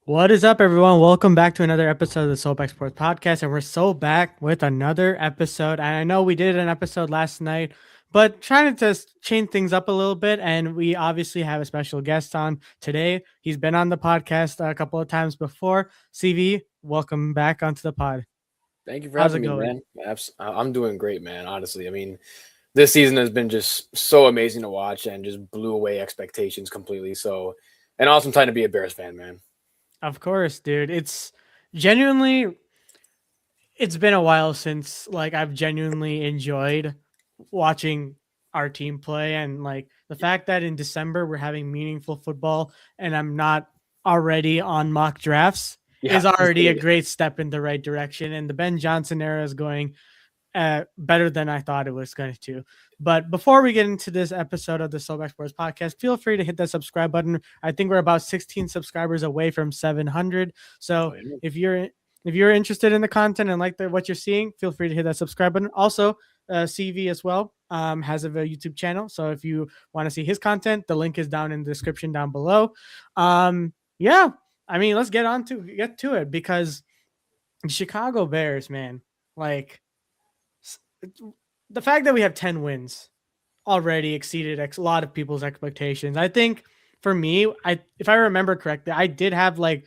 What is up, everyone? Welcome back to another episode of the Sobacksports podcast, and we're so back with another episode. And I know we did an episode last night, but trying to just change things up a little bit. And we obviously have a special guest on today. He's been on the podcast a couple of times before. CV, welcome back onto the pod. Thank you for How's having it me, going? man. I'm doing great, man. Honestly, this season has been just so amazing to watch and just blew away expectations completely. So, an awesome time to be a Bears fan, man. Of course, dude. Genuinely it's been a while since I've genuinely enjoyed watching our team play, and the fact that in December we're having meaningful football and I'm not already on mock drafts Yeah, is already a dude. great step in the right direction, and the Ben Johnson era is going better than I thought it was going to. But before we get into this episode of the Soulback Sports podcast, feel free to hit that subscribe button. I think we're about 16 subscribers away from 700. Oh, So yeah. if you're interested in the content and what you're seeing, feel free to hit that subscribe button. Also, CV as well has a YouTube channel. So if you want to see his content, the link is down in the description down below. Yeah, I mean, let's get to it because the Chicago Bears, man, like the fact that we have 10 wins already exceeded a lot of people's expectations. I think for me, if I remember correctly, I did have when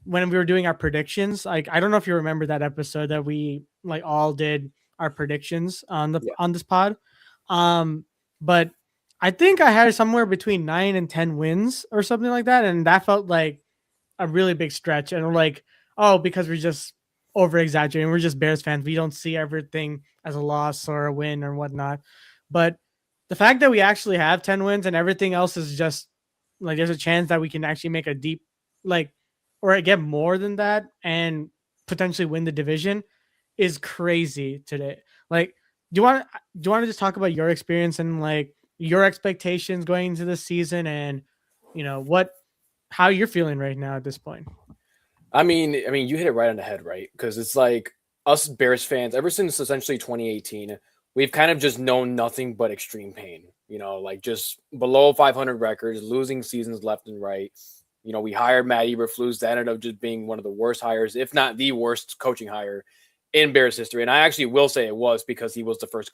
we were doing our predictions, I don't know if you remember that episode that we all did our predictions on the Yeah. on this pod. But I think I had somewhere between 9 and 10 wins or something like that, and that felt like a really big stretch. And oh, because we're just over exaggerating. We're just Bears fans. We don't see everything as a loss or a win or whatnot. But the fact that we actually have 10 wins and everything else is just there's a chance that we can actually make a deep, or get more than that and potentially win the division is crazy today. Like, do you want to just talk about your experience and your expectations going into this season, and what how you're feeling right now at this point? You hit it right on the head, right? Because it's like us Bears fans, ever since essentially 2018, we've kind of just known nothing but extreme pain. Like just below 500 records, losing seasons left and right. We hired Matt Eberflus. That ended up just being one of the worst hires, if not the worst coaching hire in Bears history. And I actually will say it was because he was the first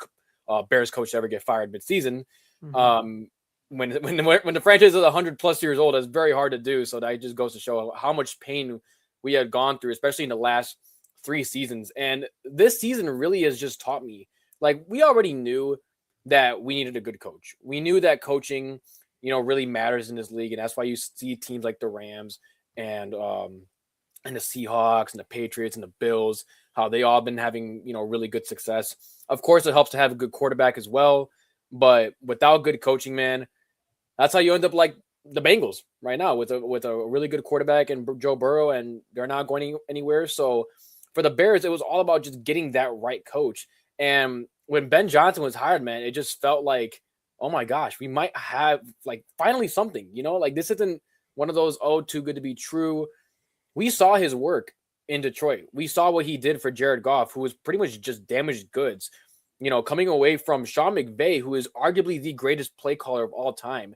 Bears coach to ever get fired midseason. Mm-hmm. Um, when the franchise is 100+ years old, that's very hard to do. So that just goes to show how much pain we had gone through, especially in the last 3 seasons. And this season really has just taught me, like, we already knew that we needed a good coach. We knew that coaching, really matters in this league. And that's why you see teams like the Rams and and the Seahawks and the Patriots and the Bills, how they all been having, really good success. Of course, it helps to have a good quarterback as well. But without good coaching, man, that's how you end up like the Bengals right now with a really good quarterback and Joe Burrow, and they're not going anywhere. So for the Bears, it was all about just getting that right coach. And when Ben Johnson was hired, man, it just felt like, oh my gosh, we might have like finally something. Like this isn't one of those too good to be true. We saw his work in Detroit. We saw what he did for Jared Goff, who was pretty much just damaged goods. Coming away from Sean McVay, who is arguably the greatest play caller of all time,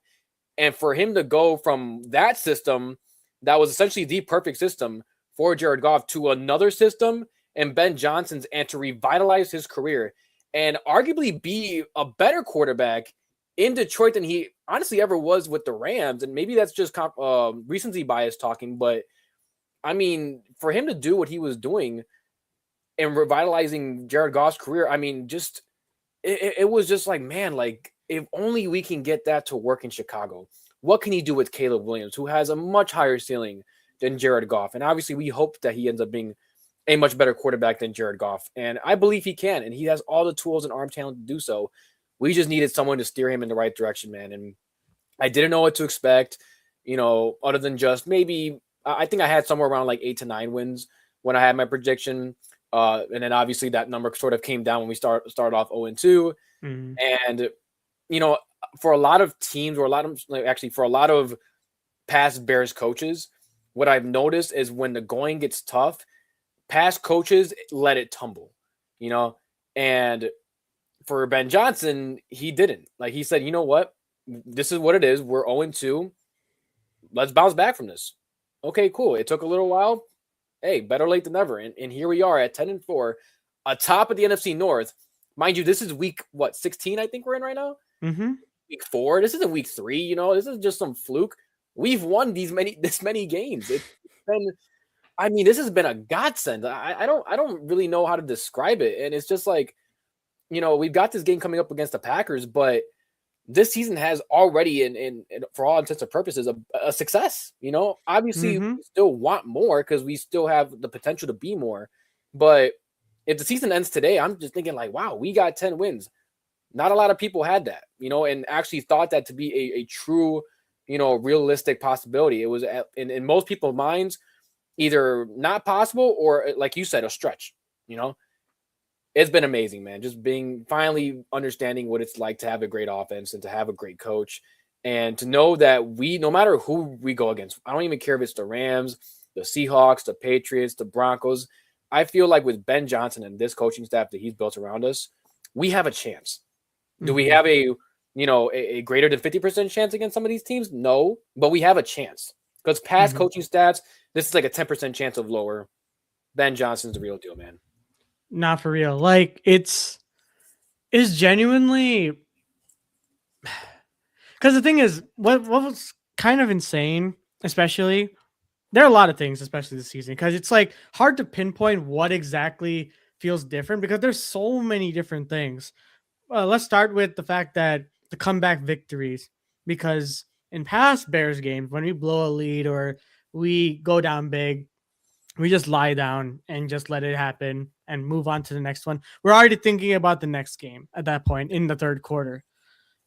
and for him to go from that system that was essentially the perfect system for Jared Goff to another system and Ben Johnson's, and to revitalize his career and arguably be a better quarterback in Detroit than he honestly ever was with the Rams. And maybe that's just recency bias talking, but for him to do what he was doing and revitalizing Jared Goff's career, it was just like, man, like if only we can get that to work in Chicago. What can he do with Caleb Williams, who has a much higher ceiling than Jared Goff? And obviously, we hope that he ends up being a much better quarterback than Jared Goff. And I believe he can, and he has all the tools and arm talent to do so. We just needed someone to steer him in the right direction, man. And I didn't know what to expect, other than just maybe I think I had somewhere around like 8 to 9 wins when I had my prediction. And then obviously that number sort of came down when we started off 0-2. Mm-hmm. And you know, for a lot of teams, or for a lot of past Bears coaches, what I've noticed is when the going gets tough, past coaches let it tumble, you know. And for Ben Johnson, he didn't. Like he said, you know what, this is what it is. We're 0-2. Let's bounce back from this. Okay, cool. It took a little while. Hey, better late than never. And here we are at 10-4, atop of the NFC North. Mind you, this is week what 16, I think we're in right now. Mm-hmm. Week 4. This isn't week 3, this is just some fluke. We've won this many games. It's been I mean, this has been a godsend. I don't really know how to describe it. And it's just like, we've got this game coming up against the Packers, but this season has already, in for all intents and purposes, a success. Obviously, Mm-hmm. we still want more because we still have the potential to be more. But if the season ends today, I'm just thinking like, wow, we got 10 wins. Not a lot of people had that, and actually thought that to be a true, realistic possibility. It was in most people's minds either not possible or, like you said, a stretch. You know, it's been amazing, man. Just being finally understanding what it's like to have a great offense and to have a great coach, and to know that no matter who we go against, I don't even care if it's the Rams, the Seahawks, the Patriots, the Broncos. I feel like with Ben Johnson and this coaching staff that he's built around us, we have a chance. Do we Mm-hmm. have a greater than 50% chance against some of these teams? No, but we have a chance because past Mm-hmm. coaching stats, this is like a 10% chance of lower. Ben Johnson's the real deal, man. Not for real. Like it's genuinely because the thing is, what was kind of insane, especially there are a lot of things, especially this season, because it's like hard to pinpoint what exactly feels different because there's so many different things. Let's start with the fact that the comeback victories, because in past Bears games, when we blow a lead or we go down big, we just lie down and just let it happen and move on to the next one. We're already thinking about the next game at that point in the third quarter.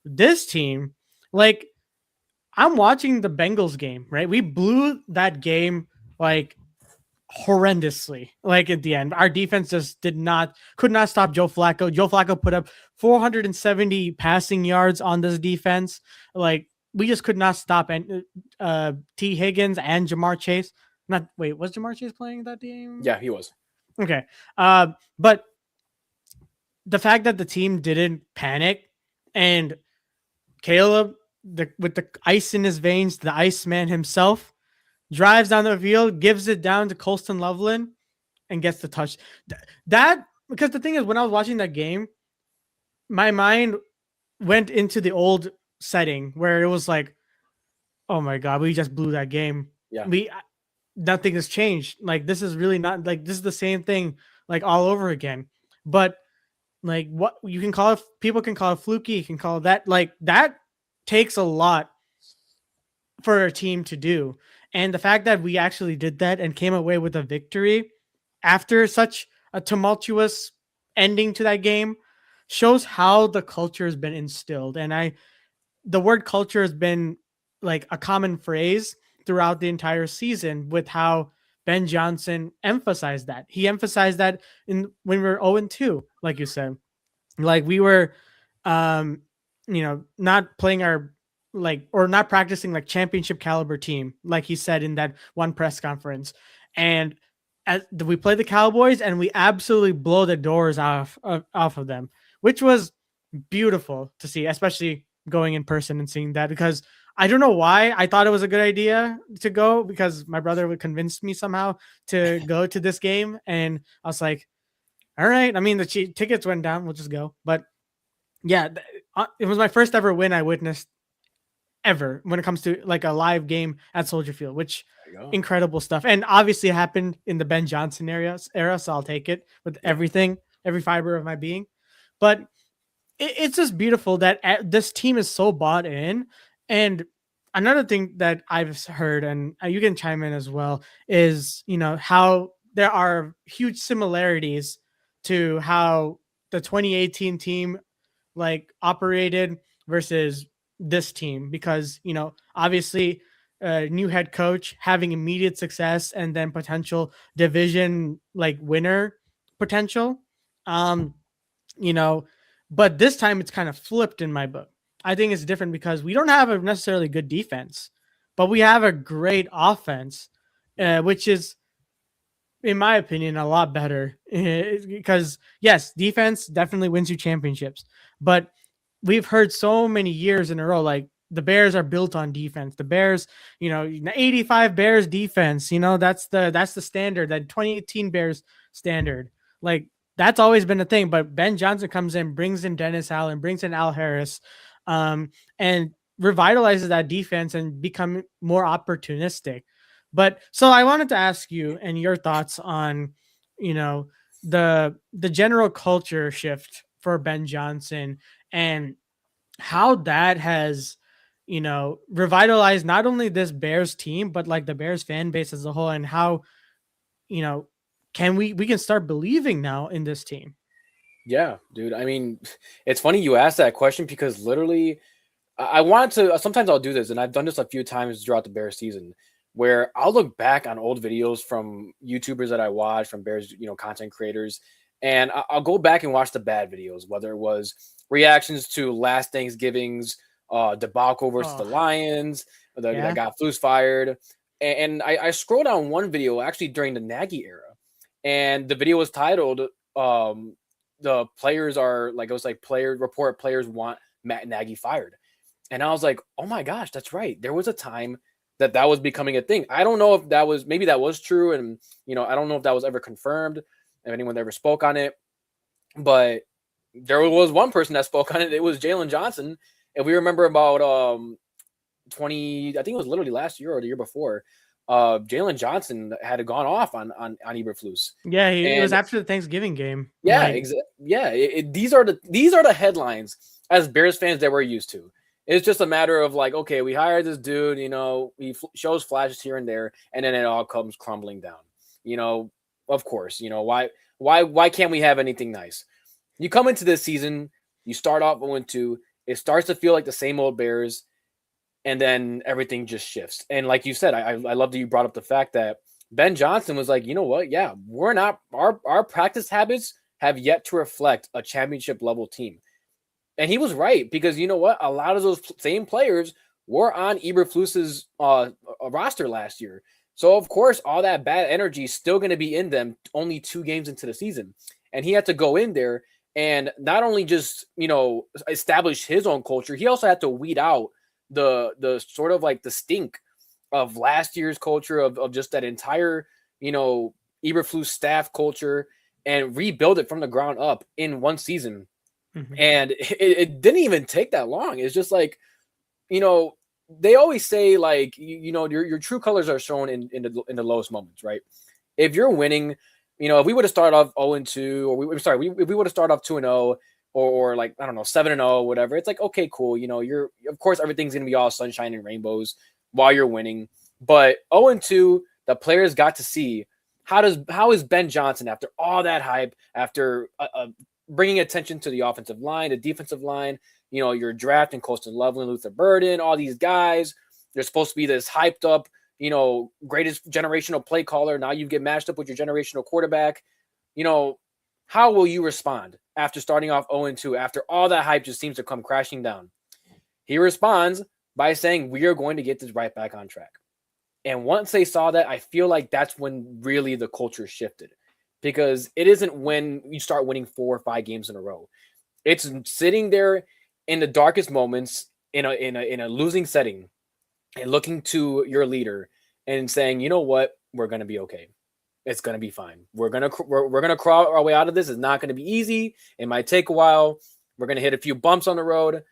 This team, like, I'm watching the Bengals game, right? We blew that game like horrendously. Like at the end, our defense just could not stop Joe Flacco. Joe Flacco put up 470 passing yards on this defense. Like we just could not stop T Higgins and Jamar Chase. Not wait, was Jamar Chase playing that game? Yeah, he was. Okay, but the fact that the team didn't panic and Caleb, with the ice in his veins, the Iceman himself, drives down the field, gives it down to Colston Loveland, and gets the touch. That because the thing is, when I was watching that game, my mind went into the old setting where it was like, oh my god, we just blew that game. Yeah. We Nothing has changed. Like this is really not like this is the same thing like all over again. But like what you can call it, people can call it fluky. You can call it that. Like that takes a lot for a team to do. And the fact that we actually did that and came away with a victory after such a tumultuous ending to that game shows how the culture has been instilled. And the word culture has been like a common phrase throughout the entire season with how Ben Johnson emphasized that. He emphasized that in when we were 0-2, like you said. Like we were um not playing our like or not practicing like championship caliber team, like he said in that one press conference. And we play the Cowboys and we absolutely blow the doors off of them, which was beautiful to see, especially going in person and seeing that because I don't know why I thought it was a good idea to go because my brother would convince me somehow to go to this game. And I was like, all right. I mean, the tickets went down. We'll just go. But yeah, it was my first ever win I witnessed ever when it comes to like a live game at Soldier Field, which There you go. incredible stuff. And obviously it happened in the Ben Johnson era, so I'll take it with Yeah. everything, every fiber of my being. But it's just beautiful that this team is so bought in. And another thing that I've heard, and you can chime in as well, is how there are huge similarities to how the 2018 team like operated versus this team because obviously new head coach having immediate success and then potential division like winner potential. um you know, but this time it's kind of flipped in my book. I think it's different because we don't have a necessarily good defense, but we have a great offense, which is, in my opinion, a lot better. Because yes, defense definitely wins you championships, but we've heard so many years in a row, like the Bears are built on defense. The Bears, 85 Bears defense, that's the standard, that 2018 Bears standard. Like that's always been a thing. But Ben Johnson comes in, brings in Dennis Allen, brings in Al Harris, and revitalizes that defense and become more opportunistic. But so I wanted to ask you and your thoughts on, you know, the general culture shift for Ben Johnson and how that has revitalized not only this Bears team but like the Bears fan base as a whole, and how you know can we can start believing now in this team. Yeah, dude. I mean, it's funny you asked that question because literally, I wanted to. Sometimes I'll do this, and I've done this a few times throughout the Bears season, where I'll look back on old videos from YouTubers that I watch, from Bears, content creators, and I'll go back and watch the bad videos, whether it was reactions to last Thanksgiving's debacle versus the Oh Lions, that yeah. got Flus fired, and I scrolled down one video actually during the Nagy era, and the video was titled "The players are like," it was like players want Matt Nagy fired. And I was like, oh my gosh, that's right. There was a time that was becoming a thing. I don't know if maybe that was true. And, I don't know if that was ever confirmed, if anyone ever spoke on it. But there was one person that spoke on it. It was Jalen Johnson. If we remember about 20, I think it was literally last year or the year before, Jalen Johnson had gone off on Eberflus. Yeah, it was And after the Thanksgiving game. yeah, these are the headlines as Bears fans that we're used to. It's just a matter of like, okay, we hired this dude, he shows flashes here and there, and then it all comes crumbling down. Of course, why can't we have anything nice? You come into this season, you start off 0-2, it starts to feel like the same old Bears, and then everything just shifts. And like you said, I love that you brought up the fact that Ben Johnson was like, you know what? Yeah, we're not our practice habits have yet to reflect a championship level team. And he was right because you know what? A lot of those same players were on Eberflus's roster last year. So of course, all that bad energy is still going to be in them only 2 games into the season. And he had to go in there and not only just, establish his own culture, he also had to weed out the sort of like the stink of last year's culture of just that entire, Eberflus staff culture and rebuild it from the ground up in one season. Mhm. And it didn't even take that long. It's just like, they always say like, your true colors are shown in the lowest moments, right? If you're winning, if we would have started off 0-2, or if we would have started off 2-0, or like, I don't know, 7-0, whatever, it's like, okay, cool. You're, of course, everything's going to be all sunshine and rainbows while you're winning. But 0-2, the players got to see how is Ben Johnson, after all that hype, after bringing attention to the offensive line, the defensive line, you're drafting Colston Loveland, Luther Burden, all these guys. They're supposed to be this hyped up, greatest generational play caller. Now you get matched up with your generational quarterback. How will you respond after starting off 0-2, after all that hype just seems to come crashing down? He responds by saying, we are going to get this right back on track. And once they saw that, I feel like that's when really the culture shifted, because it isn't when you start winning 4 or 5 games in a row. It's sitting there in the darkest moments in a losing setting and looking to your leader and saying, you know what, we're going to be okay. It's going to be fine. We're going to crawl our way out of this. It's not going to be easy. It might take a while. We're going to hit a few bumps on the road.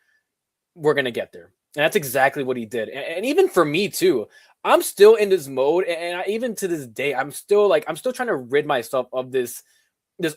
We're going to get there. And that's exactly what he did. And even for me too, I'm still in this mode. And even to this day, I'm still trying to rid myself of this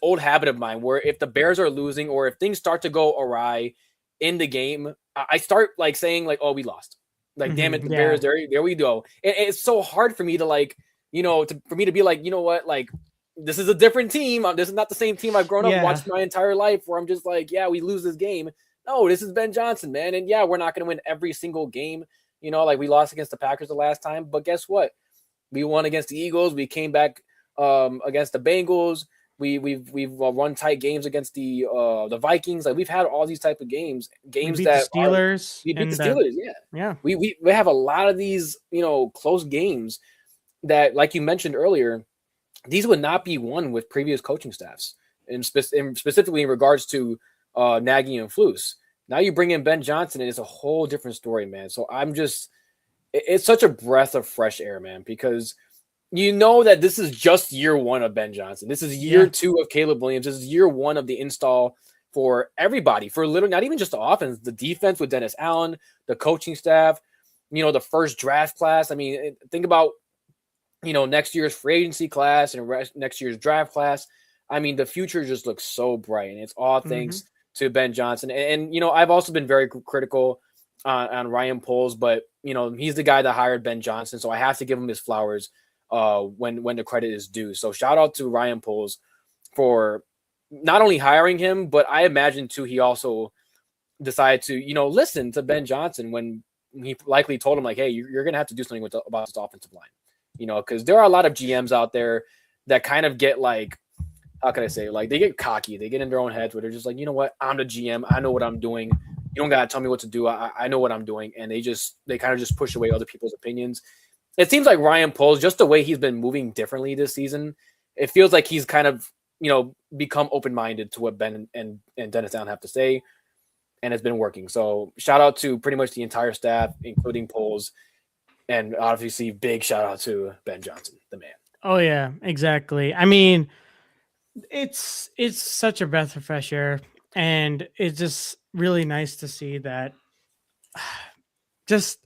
old habit of mine where if the Bears are losing or if things start to go awry in the game, I start like saying like, oh, we lost. Like, damn it, the Bears, there we go. And it's so hard for me to like, for me to be like, you know what, like, this is a different team. This is not the same team I've grown up watching my entire life where I'm just like, yeah, we lose this game. No, this is Ben Johnson, man. And yeah, we're not going to win every single game. Like we lost against the Packers the last time. But guess what? We won against the Eagles. We came back against the Bengals. We've won tight games against the Vikings. Like we've had all these type of games We beat that the Steelers. we beat the Steelers. Yeah. We have a lot of these, close games that, like you mentioned earlier, these would not be won with previous coaching staffs, and specifically in regards to Nagy and Flus. Now you bring in Ben Johnson, and it's a whole different story, man. So it's such a breath of fresh air, man, because you know that this is just year one of Ben Johnson. This is year Yeah. two of Caleb Williams. This is year one of the install for everybody, for literally not even just the offense, the defense with Dennis Allen, the coaching staff, the first draft class. I mean, think about, next year's free agency class and next year's draft class. I mean, the future just looks so bright, and it's all Mm-hmm. thanks to Ben Johnson. And I've also been very critical on Ryan Poles, but he's the guy that hired Ben Johnson, so I have to give him his flowers when the credit is due. So shout out to Ryan Poles for not only hiring him, but I imagine too he also decided to listen to Ben Johnson when he likely told him like, hey, you're gonna have to do something about this offensive line, because there are a lot of GMs out there that kind of get like, how can I say, like they get cocky, they get in their own heads where they're just like, you know what, I'm the GM, I know what I'm doing. You don't gotta tell me what to do. I know what I'm doing, and they kind of just push away other people's opinions. It seems like Ryan Poles, just the way he's been moving differently this season, it feels like he's kind of become open-minded to what Ben and Dennis Allen have to say, and it's been working. So shout out to pretty much the entire staff, including Poles, and obviously big shout out to Ben Johnson, the man. Oh yeah, exactly. I mean, it's such a breath of fresh air, and it's just really nice to see that. Just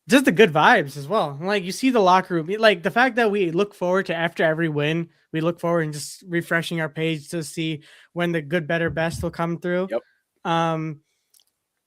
just the good vibes as well. Like you see the locker room, like the fact that we look forward to after every win, we look forward and just refreshing our page to see when the good, better, best will come through. Yep. Um,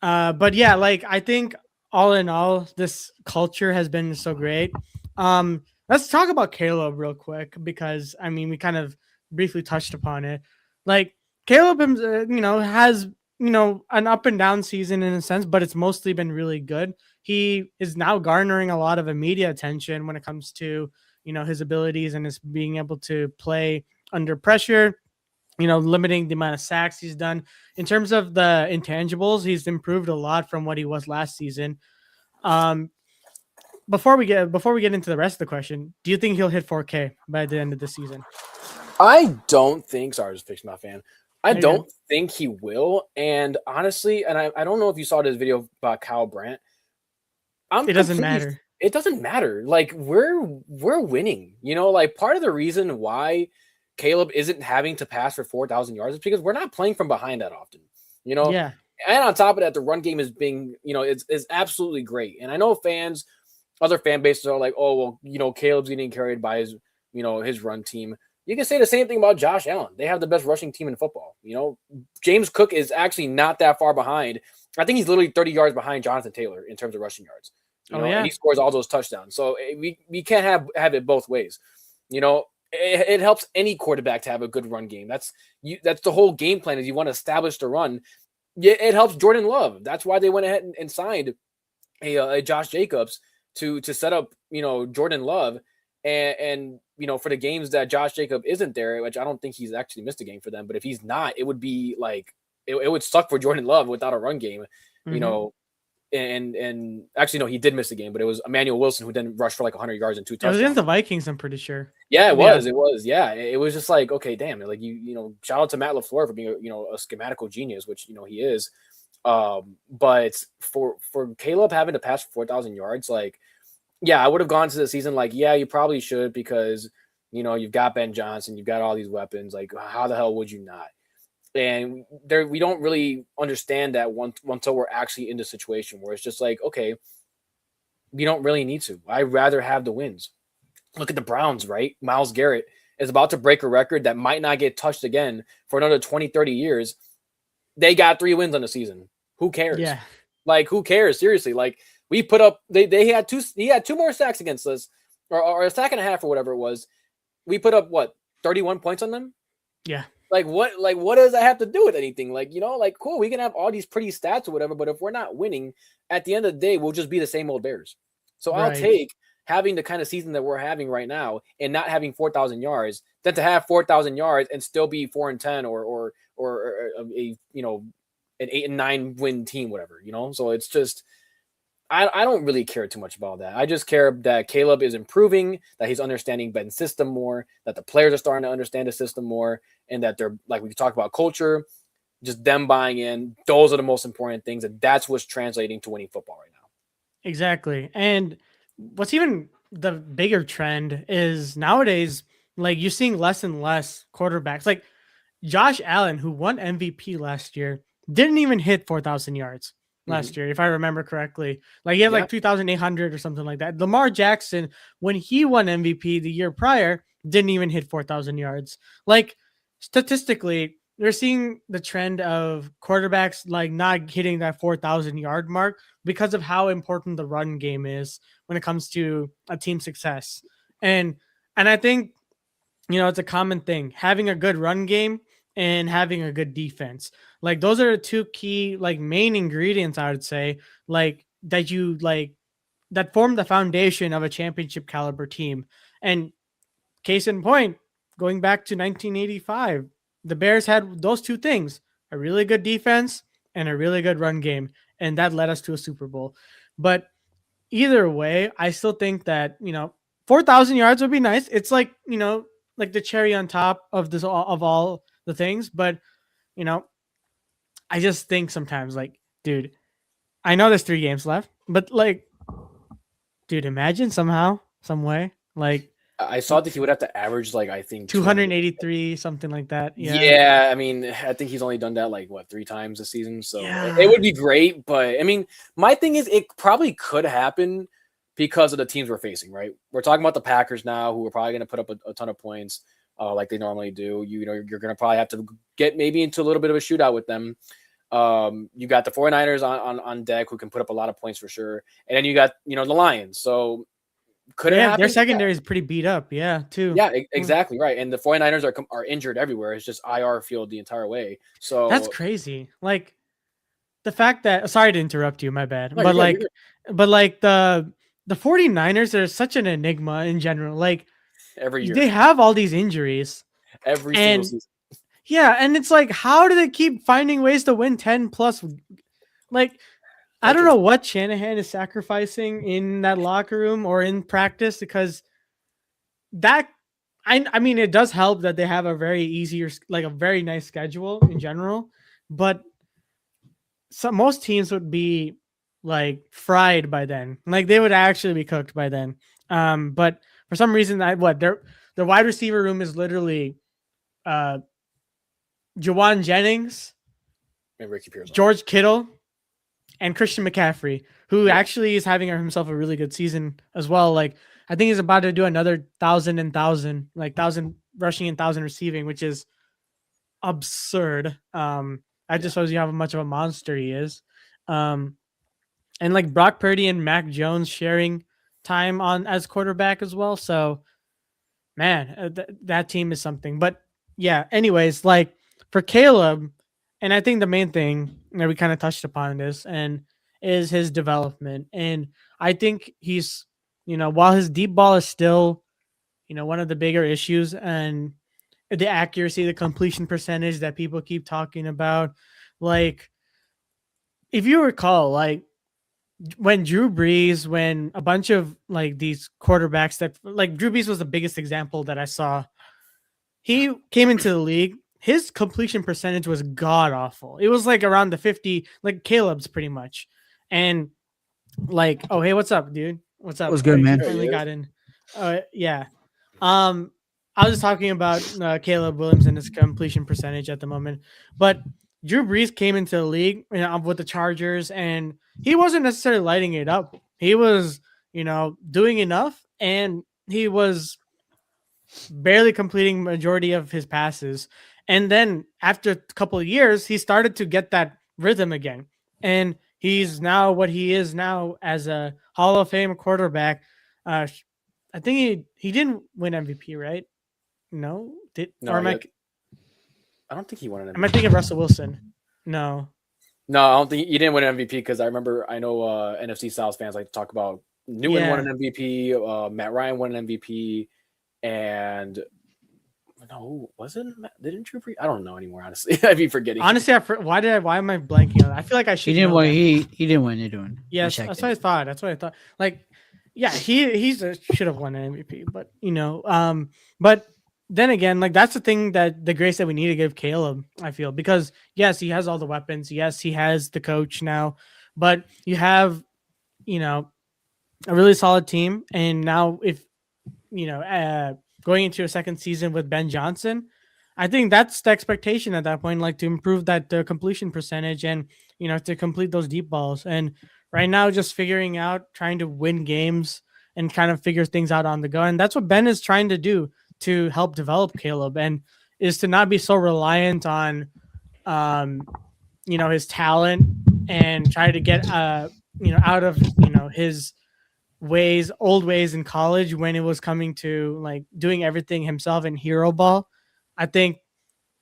but yeah, like I think all in all, this culture has been so great. Let's talk about Caleb real quick because I mean we kind of briefly touched upon it. Like Caleb, has an up and down season in a sense, but it's mostly been really good. He is now garnering a lot of media attention when it comes to his abilities and his being able to play under pressure, limiting the amount of sacks he's done. In terms of the intangibles, he's improved a lot from what he was last season. Um, before we get into the rest of the question, do you think he'll hit 4K by the end of the season? I don't think. Sorry, I just fixed my fan. I You're good. don't think he will. And honestly, and I don't know if you saw this video about Kyle Brandt. It doesn't matter. It doesn't matter. Like we're winning. Like part of the reason why Caleb isn't having to pass for 4,000 yards is because we're not playing from behind that often. You know, Yeah. and on top of that, the run game is being, it's absolutely great. And I know other fan bases are like, oh well, Caleb's getting carried by his run team. You can say the same thing about Josh Allen. They have the best rushing team in football. James Cook is actually not that far behind. I think he's literally 30 yards behind Jonathan Taylor in terms of rushing yards. Yeah. And he scores all those touchdowns. So we can't have it both ways. It helps any quarterback to have a good run game. That's the whole game plan is you want to establish the run. Yeah, it helps Jordan Love. That's why they went ahead and signed a Josh Jacobs to set up Jordan Love and for the games that Josh Jacob isn't there, which I don't think he's actually missed a game for them, but if he's not, it would be like it would suck for Jordan Love without a run game, Mm-hmm. and actually no, he did miss a game, but it was Emmanuel Wilson who didn't rush for like 100 yards and 2 It was touchdowns. against the Vikings, I'm pretty sure. Yeah, it was. Yeah, it was just like, okay, damn, like shout out to Matt LaFleur for being a schematical genius, which he is. But for Caleb having to pass for 4,000 yards, like, yeah, I would have gone to the season like, yeah, you probably should because you've got Ben Johnson, you've got all these weapons. Like, how the hell would you not? And we don't really understand that until we're actually in the situation where it's just like, okay, we don't really need to. I'd rather have the wins. Look at the Browns, right? Myles Garrett is about to break a record that might not get touched again for another 20, 30 years. They got 3 wins on the season. Who cares? Yeah. Like, who cares? Seriously. Like, we put up, he had 2 more sacks against us, or a sack and a half or whatever it was. We put up 31 points on them? Yeah. Like what does that have to do with anything? Like, cool, we can have all these pretty stats or whatever, but if we're not winning, at the end of the day, we'll just be the same old Bears. So I'll take having the kind of season that we're having right now and not having 4,000 yards than to have 4,000 yards and still be 4-10 or a an 8-9 win team, whatever, So it's just, I don't really care too much about that. I just care that Caleb is improving, that he's understanding Ben's system more, that the players are starting to understand the system more, and that they're, like we talked about, culture. just them buying in. Those are the most important things, and that's what's translating to winning football right now. Exactly. And what's even the bigger trend is nowadays, like you're seeing less and less quarterbacks. Like Josh Allen, who won MVP last year, didn't even hit 4,000 yards Mm-hmm. last year, if I remember correctly. Like he had Yeah, like 2,800 or something like that. Lamar Jackson, when he won MVP the year prior, didn't even hit 4,000 yards. Like statistically, they're seeing the trend of quarterbacks like not hitting that 4,000 yard mark because of how important the run game is when it comes to a team success. And and I think it's a common thing having a good run game and having a good defense. Like those are the two key like main ingredients I would say like that you like that form the foundation of a championship caliber team. And case in point, going back to 1985, the Bears had those two things, a really good defense and a really good run game, and that led us to a Super Bowl. But either way, I still think that 4,000 yards would be nice. It's like like the cherry on top of this of all the things. But you know, I just think sometimes like, dude, I know there's 3 games left, but like, dude, imagine somehow, some way, like I saw that he would have to average like I think 200. 283, something like that. Yeah, Yeah, I mean, I think he's only done that like what 3 times this season, so it yeah, would be great. But I mean, my thing is, it probably could happen because of the teams we're facing. Right, we're talking about the Packers now, who are probably going to put up a ton of points, like they normally do. You know, you're going to probably have to get maybe into a little bit of a shootout with them. You got the 49ers on deck, who can put up a lot of points for sure, and then you got the Lions. So could it their happen? Yeah. secondary is pretty beat up. Yeah, too. Yeah, exactly right. And the 49ers are injured everywhere. It's just IR field the entire way. That's So crazy. Like the fact that sorry to interrupt you, my bad. no, But you're good. You're like good. the 49ers are such an enigma in general. Like Every they year, have all these injuries. every single And season. yeah, and it's like how do they keep finding ways to win 10 plus like I don't Patriots. know what Shanahan is sacrificing in that locker room or in practice because that I mean it does help that they have a very easier like a very nice schedule in general, but most teams would be like fried by then. Like they would actually be cooked by then. But for some reason, their wide receiver room is literally uh Jawan Jennings, And Ricky Pearson. George Kittle, and Christian McCaffrey, who Yeah. actually is having himself a really good season as well. Like I think he's about to do another thousand rushing and thousand receiving, which is absurd. That Yeah. just shows you how much of a monster he is. Um, and like Brock Purdy and Mac Jones sharing time on as quarterback as well. So man, that team is something. But yeah, anyways, like for Caleb, and I think the main thing that we kind of touched upon this and is his development. And I think he's, while his deep ball is still, one of the bigger issues and the accuracy, the completion percentage that people keep talking about, like if you recall, like when Drew Brees, when a bunch of like these quarterbacks that like Drew Brees was the biggest example that I saw. He came into the league. His completion percentage was god awful. It was like around the 50, like Caleb's pretty much. And like, oh hey, what's up, dude? What's up? Was good, You man. There he finally is. got in. Yeah. Um, I was just talking about Caleb Williams and his completion percentage at the moment, but Drew Brees came into the league with the Chargers, and he wasn't necessarily lighting it up. He was, doing enough, and he was barely completing majority of his passes. And then after a couple of years, he started to get that rhythm again, and he's now what he is now as a Hall of Fame quarterback. Uh, I think he didn't win MVP, right? No, did or No, yeah. I don't think he won an am I MVP. thinking of Russell Wilson? No. No, I don't think he didn't win an MVP because I know NFC South fans like to talk about Newton won Yeah. an MVP, Matt Ryan won an MVP, and no, wasn't didn't Drew Brees? I don't know anymore. Honestly, I'd be forgetting. Honestly, why am I blanking on that? I feel like I He should didn't know win. that. He didn't win. He didn't. Yes, that's what I thought. That's what I thought. Like, yeah, should have won an MVP, but but then again, like that's the thing that the grace that we need to give Caleb, I feel, because yes, he has all the weapons. Yes, he has the coach now, but you have, you know, a really solid team. And now if, you know, going into a second season with Ben Johnson, I think that's the expectation at that point, like to improve that completion percentage and, you know, to complete those deep balls. And right now, just figuring out, trying to win games and kind of figure things out on the go. And that's what Ben is trying to do to help develop Caleb, and is to not be so reliant on, um, you know, his talent, and try to get, you know, out of, you know, his old ways in college when it was coming to like doing everything himself in hero ball. I think,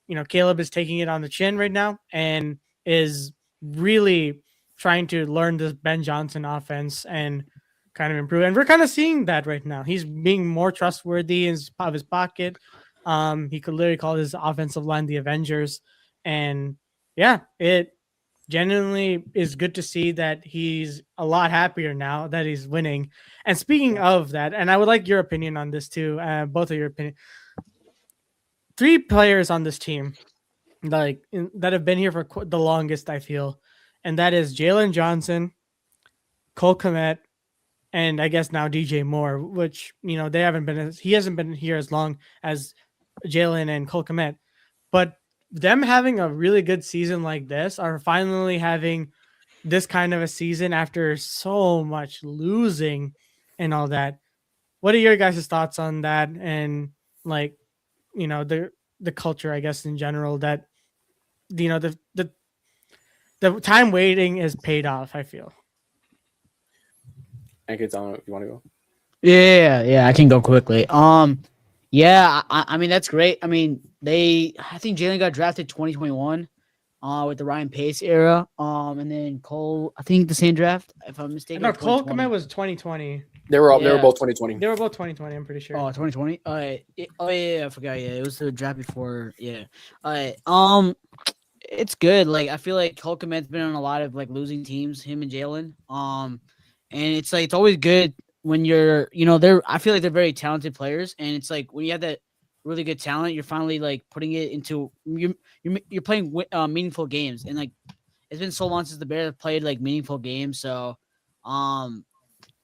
you know, Caleb is taking it on the chin right now and is really trying to learn this Ben Johnson offense and kind of improve. And we're kind of seeing that right now. He's being more trustworthy of his pocket. He could literally call his offensive line the Avengers. And yeah, it genuinely is good to see that he's a lot happier now that he's winning. And speaking Yeah. of that, and I would like your opinion on this too, both of your opinion. Three players on this team that have been here for the longest, I feel, and that is Jalen Johnson, Cole Kmet, and I guess now DJ Moore. Which, you know, he hasn't been here as long as Jalen and Cole Kmet, but them having a really good season like this, are finally having this kind of a season after so much losing and all that. What are your guys' thoughts on that? And like, you know, the culture, I guess, in general, that, you know, the time waiting is paid off, I feel. And kids, I don't know if you want to go. Yeah, I can go quickly. Yeah, I mean that's great. I mean I think Jalen got drafted 2021, with the Ryan Pace era. And then Cole, I think the same draft, if I'm mistaken, No, Cole Kmet 2020. was 2020. They were Yeah. both 2020. They were both 2020, I'm pretty sure. Oh, 2020. Oh yeah, I forgot. Yeah, it was the draft before. Yeah. All right. It's good. Like I feel like Cole Kmet's been on a lot of like losing teams, him and Jalen. And it's like it's always good when you're, they're. I feel like they're very talented players, and it's like when you have that really good talent, you're finally like putting it into you're playing meaningful games, and like it's been so long since the Bears have played like meaningful games. So, um,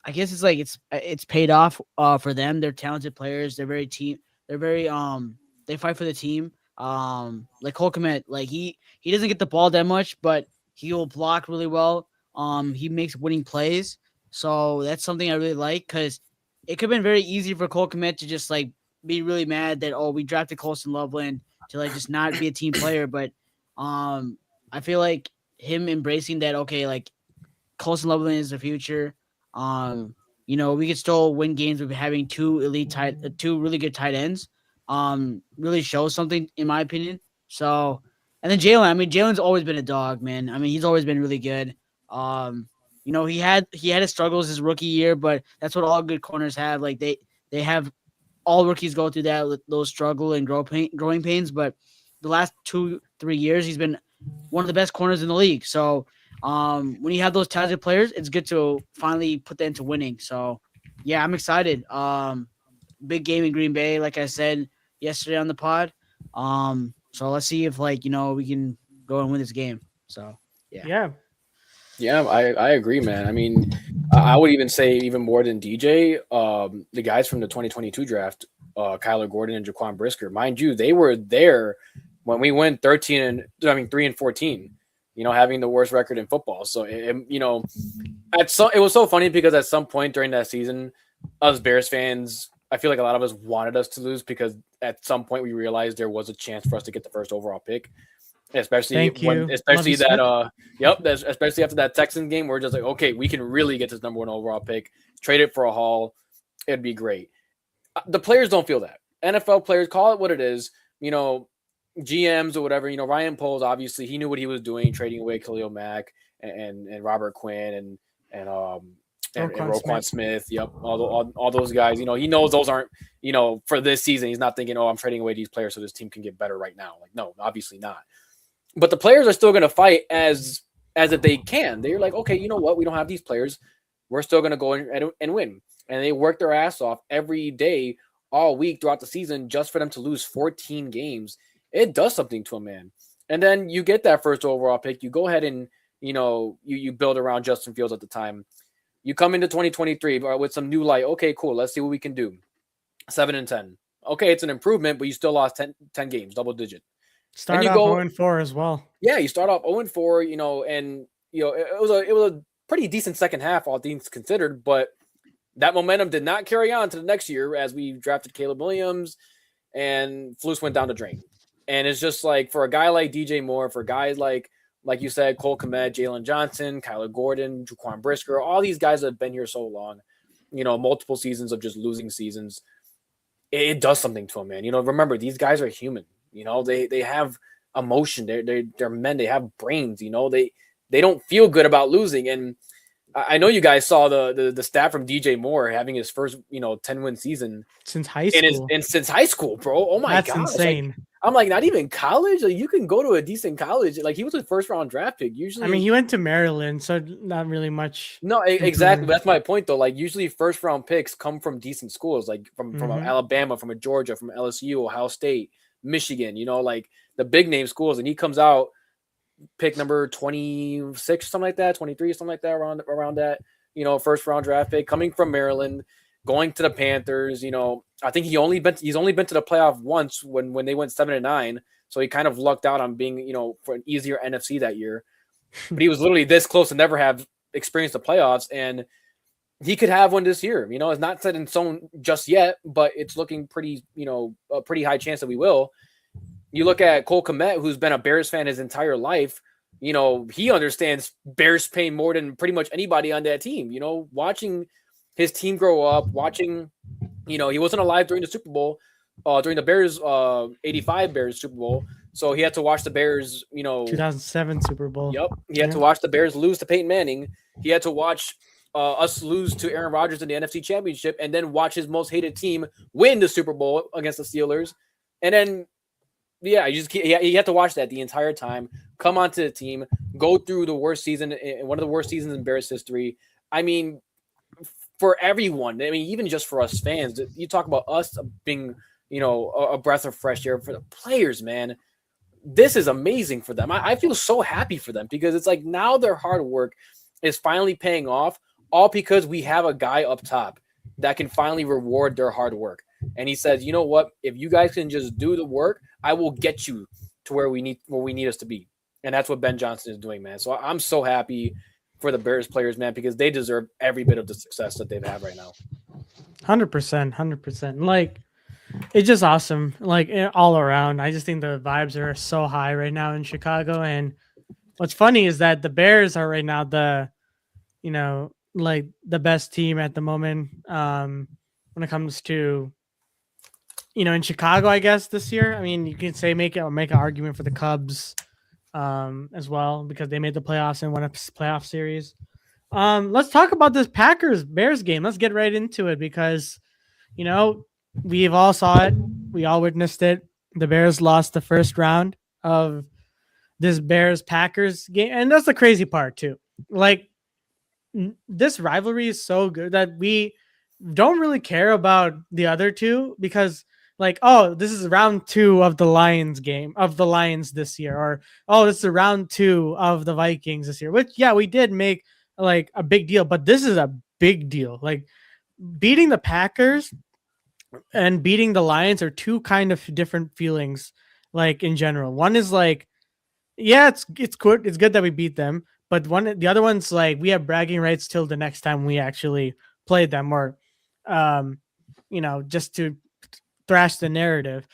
I guess it's like it's paid off for them. They're talented players. They're very team. They're very they fight for the team. Like Cole Kmet, like he doesn't get the ball that much, but he will block really well. He makes winning plays. So that's something I really like, because it could have been very easy for Cole Kmet to just like be really mad that, oh, we drafted Colston Loveland to like just not be a team player. But I feel like him embracing that, okay, like Colston Loveland is the future. We could still win games with having two really good tight ends. Really shows something in my opinion. So, and then Jalen. I mean, Jalen's always been a dog, man. I mean, he's always been really good. He had his struggles his rookie year, but that's what all good corners have. Like they have all rookies go through those struggle and growing pains. But the last 2-3 years, he's been one of the best corners in the league. So when you have those talented players, it's good to finally put that into winning. So yeah, I'm excited. Big game in Green Bay, like I said yesterday on the pod. So let's see if we can go and win this game. So yeah. Yeah. Yeah, I agree, man. I mean, I would even say even more than DJ, the guys from the 2022 draft, Kyler Gordon and Jaquan Brisker, mind you, they were there when we went 3-14, having the worst record in football. So, it was so funny because at some point during that season, us Bears fans, I feel like a lot of us wanted us to lose because at some point we realized there was a chance for us to get the first overall pick. Especially especially after that Texans game, we're just like, okay, we can really get this number one overall pick, trade it for a haul. It'd be great. The players don't feel that. NFL players, call it what it is, GMs or whatever, Ryan Poles, obviously he knew what he was doing, trading away Khalil Mack and Robert Quinn and Roquan Smith. Yep. All those guys, he knows those aren't, for this season, he's not thinking, oh, I'm trading away these players so this team can get better right now. Like, no, obviously not. But the players are still going to fight as if they can. They're like, okay, you know what? We don't have these players. We're still going to go and win. And they work their ass off every day all week throughout the season just for them to lose 14 games. It does something to a man. And then you get that first overall pick. You go ahead and, you build around Justin Fields at the time. You come into 2023 with some new light. Okay, cool. Let's see what we can do. 7-10. Okay, it's an improvement, but you still lost 10 games, double digit. Start off 0-4 as well. Yeah, you start off 0-4, and it was a pretty decent second half, all things considered, but that momentum did not carry on to the next year as we drafted Caleb Williams and Flus went down the drain. And it's just like for a guy like DJ Moore, for guys like you said, Cole Kmet, Jalen Johnson, Kyler Gordon, Jaquan Brisker, all these guys that have been here so long, multiple seasons of just losing seasons, it does something to them, man. Remember, these guys are human. They have emotion. They're men. They have brains. They don't feel good about losing. And I know you guys saw the stat from DJ Moore having his first 10-win season since high school. Since high school, bro. Oh my god, that's insane. I'm like, not even college. Like, you can go to a decent college. Like, he was a first round draft pick. Usually, I mean, he went to Maryland, so not really much. No, exactly. That's my point, though. Like, usually first round picks come from decent schools, like from Alabama, from a Georgia, from LSU, Ohio State, Michigan. Like the big name schools, and he comes out pick number 26, something like that, 23, something like that, around that. First round draft pick coming from Maryland, going to the Panthers. I think he's only been to the playoff once when they went 7-9. So he kind of lucked out on being, for an easier NFC that year. But he was literally this close to never have experienced the playoffs, and he could have one this year. It's not set in stone just yet, but it's looking pretty, a pretty high chance that we will. You look at Cole Kmet, who's been a Bears fan his entire life. He understands Bears pain more than pretty much anybody on that team. Watching his team grow up, watching, he wasn't alive during the Super Bowl, during the Bears 85 Bears Super Bowl. So he had to watch the Bears, 2007 Super Bowl. Yep. He had to watch the Bears lose to Peyton Manning. He had to watch us lose to Aaron Rodgers in the NFC Championship, and then watch his most hated team win the Super Bowl against the Steelers. And then, yeah, you have to watch that the entire time. Come onto the team, go through the worst season, one of the worst seasons in Bears history. I mean, for everyone, even just for us fans, you talk about us being, a breath of fresh air. For the players, man, this is amazing for them. I feel so happy for them because it's like now their hard work is finally paying off, all because we have a guy up top that can finally reward their hard work. And he says, you know what? If you guys can just do the work, I will get you to where we need us to be. And that's what Ben Johnson is doing, man. So I'm so happy for the Bears players, man, because they deserve every bit of the success that they've had right now. 100%. Like, it's just awesome. Like, all around. I just think the vibes are so high right now in Chicago. And what's funny is that the Bears are right now the best team at the moment when it comes to, in Chicago, I guess this year. I mean, you can say make an argument for the Cubs as well because they made the playoffs and won a playoff series. Let's talk about this Packers-Bears game. Let's get right into it because, we've all saw it. We all witnessed it. The Bears lost the first round of this Bears-Packers game. And that's the crazy part, too. Like, this rivalry is so good that we don't really care about the other two because, like, oh, this is round 2 of the Lions this year, or oh, this is round 2 of the Vikings this year, which, yeah, we did make like a big deal, but this is a big deal. Like, beating the Packers and beating the Lions are two kind of different feelings, like, in general. One is like, yeah, it's good. It's good that we beat them. But the other one's like, we have bragging rights till the next time we actually play them, or, just to thrash the narrative.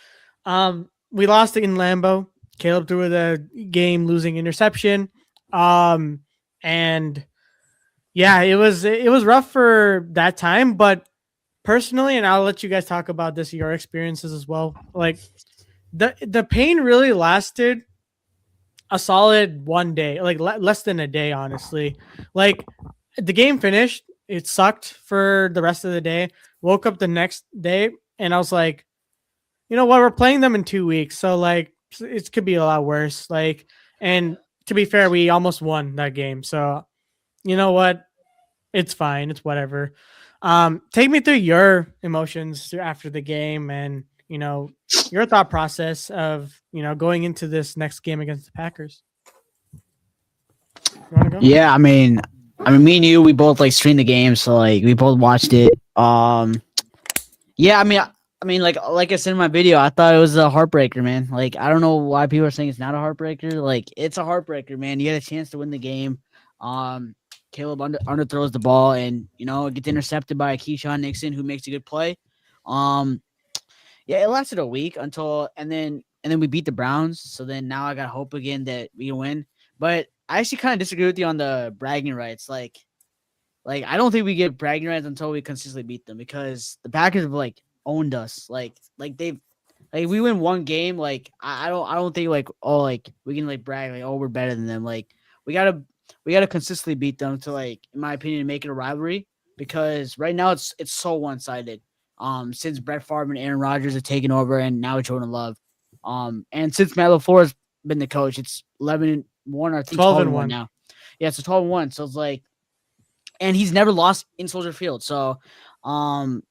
We lost in Lambeau. Caleb threw the game-losing interception. And yeah, it was rough for that time. But personally, and I'll let you guys talk about this, your experiences as well. Like, the pain really lasted a solid 1 day, like less than a day, honestly. Like, the game finished, it sucked for the rest of the day. Woke up the next day and I was like, you know what, we're playing them in 2 weeks, so like it could be a lot worse. Like, and to be fair, we almost won that game, so you know what, it's fine, it's whatever. Take me through your emotions after the game, and your thought process of going into this next game against the Packers. You want to go? Yeah, I mean, me and you, we both like streamed the game, so like we both watched it. Yeah, I mean, like I said in my video, I thought it was a heartbreaker, man. Like I don't know why people are saying it's not a heartbreaker. Like it's a heartbreaker, man. You had a chance to win the game. Um, Caleb underthrows the ball, and it gets intercepted by Keyshawn Nixon, who makes a good play. Um, yeah, it lasted a week and then we beat the Browns. So then now I got hope again that we can win. But I actually kind of disagree with you on the bragging rights. Like I don't think we get bragging rights until we consistently beat them because the Packers have like owned us. Like they've like we win one game. Like I don't think like like we can like brag like we're better than them. Like we gotta we gotta consistently beat them to like in my opinion make it a rivalry because right now it's so one sided. Since Brett Favre and Aaron Rodgers have taken over and now Jordan Love. And since Matt LaFleur has been the coach, it's 11-1 or I think 12-1 now. Yeah, it's 12-1. So it's like and he's never lost in Soldier Field. So, um,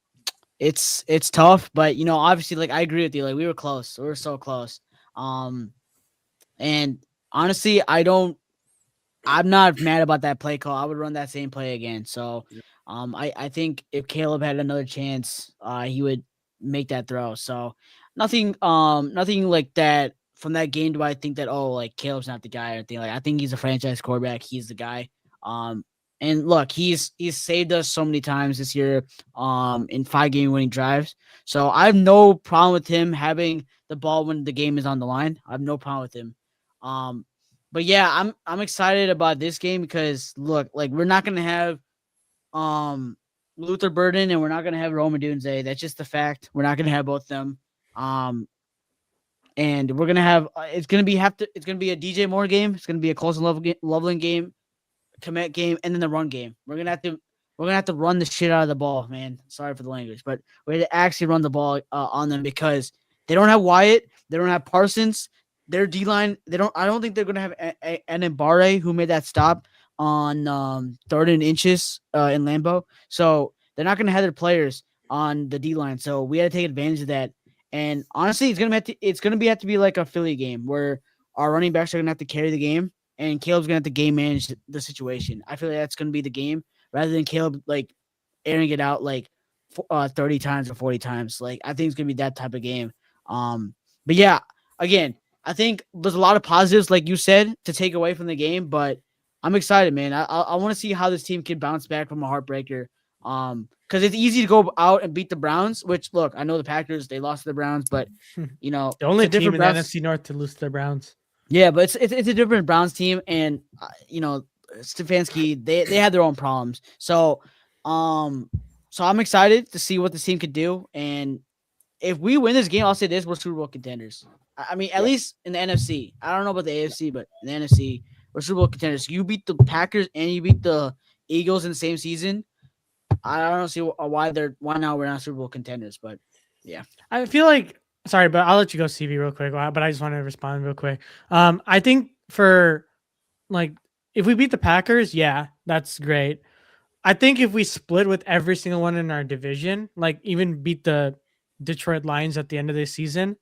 it's tough, but obviously, like I agree with you. Like we were close, we were so close. Um, and honestly, I'm not mad about that play call. I would run that same play again. So, I think if Caleb had another chance, he would make that throw. So, nothing like that from that game. Do I think that like Caleb's not the guy or anything? Like I think he's a franchise quarterback. He's the guy. Um, and look, he's saved us so many times this year. In 5 game winning drives. So I have no problem with him having the ball when the game is on the line. I have no problem with him. Um, but yeah, I'm excited about this game because look, like we're not gonna have um Luther Burden and we're not gonna have Rome Odunze. That's just the fact. We're not gonna have both of them. Um, and we're gonna have it's gonna be it's gonna be a DJ Moore game. It's gonna be a Colson Loveland game, commit game, and then the run game. We're gonna have to run the shit out of the ball, man. Sorry for the language, but we have to actually run the ball on them because they don't have Wyatt, they don't have Parsons, their D line. I don't think they're gonna have an Mbare who made that stop on 3rd and inches in Lambeau. So they're not gonna have their players on the D line. So we had to take advantage of that. And honestly, it's gonna have to be like a Philly game where our running backs are gonna have to carry the game and Caleb's gonna have to game manage the situation. I feel like that's gonna be the game rather than Caleb like airing it out like 30 times or 40 times. Like I think it's gonna be that type of game. But yeah, again, I think there's a lot of positives, like you said, to take away from the game. But I'm excited, man. I want to see how this team can bounce back from a heartbreaker. Because it's easy to go out and beat the Browns. Which look, I know the Packers they lost to the Browns, but the only team in the NFC North to lose to the Browns. Yeah, but it's a different Browns team, and Stefanski they had their own problems. So I'm excited to see what this team could do, and if we win this game, I'll say this: we're Super Bowl contenders. I mean, at least in the NFC. I don't know about the AFC, but in the NFC, we're Super Bowl contenders. You beat the Packers and you beat the Eagles in the same season. I don't see why now we're not Super Bowl contenders, but yeah, I feel like. Sorry, but I'll let you go, CV, real quick. But I just want to respond real quick. I think for like if we beat the Packers, yeah, that's great. I think if we split with every single one in our division, like even beat the Detroit Lions at the end of the season,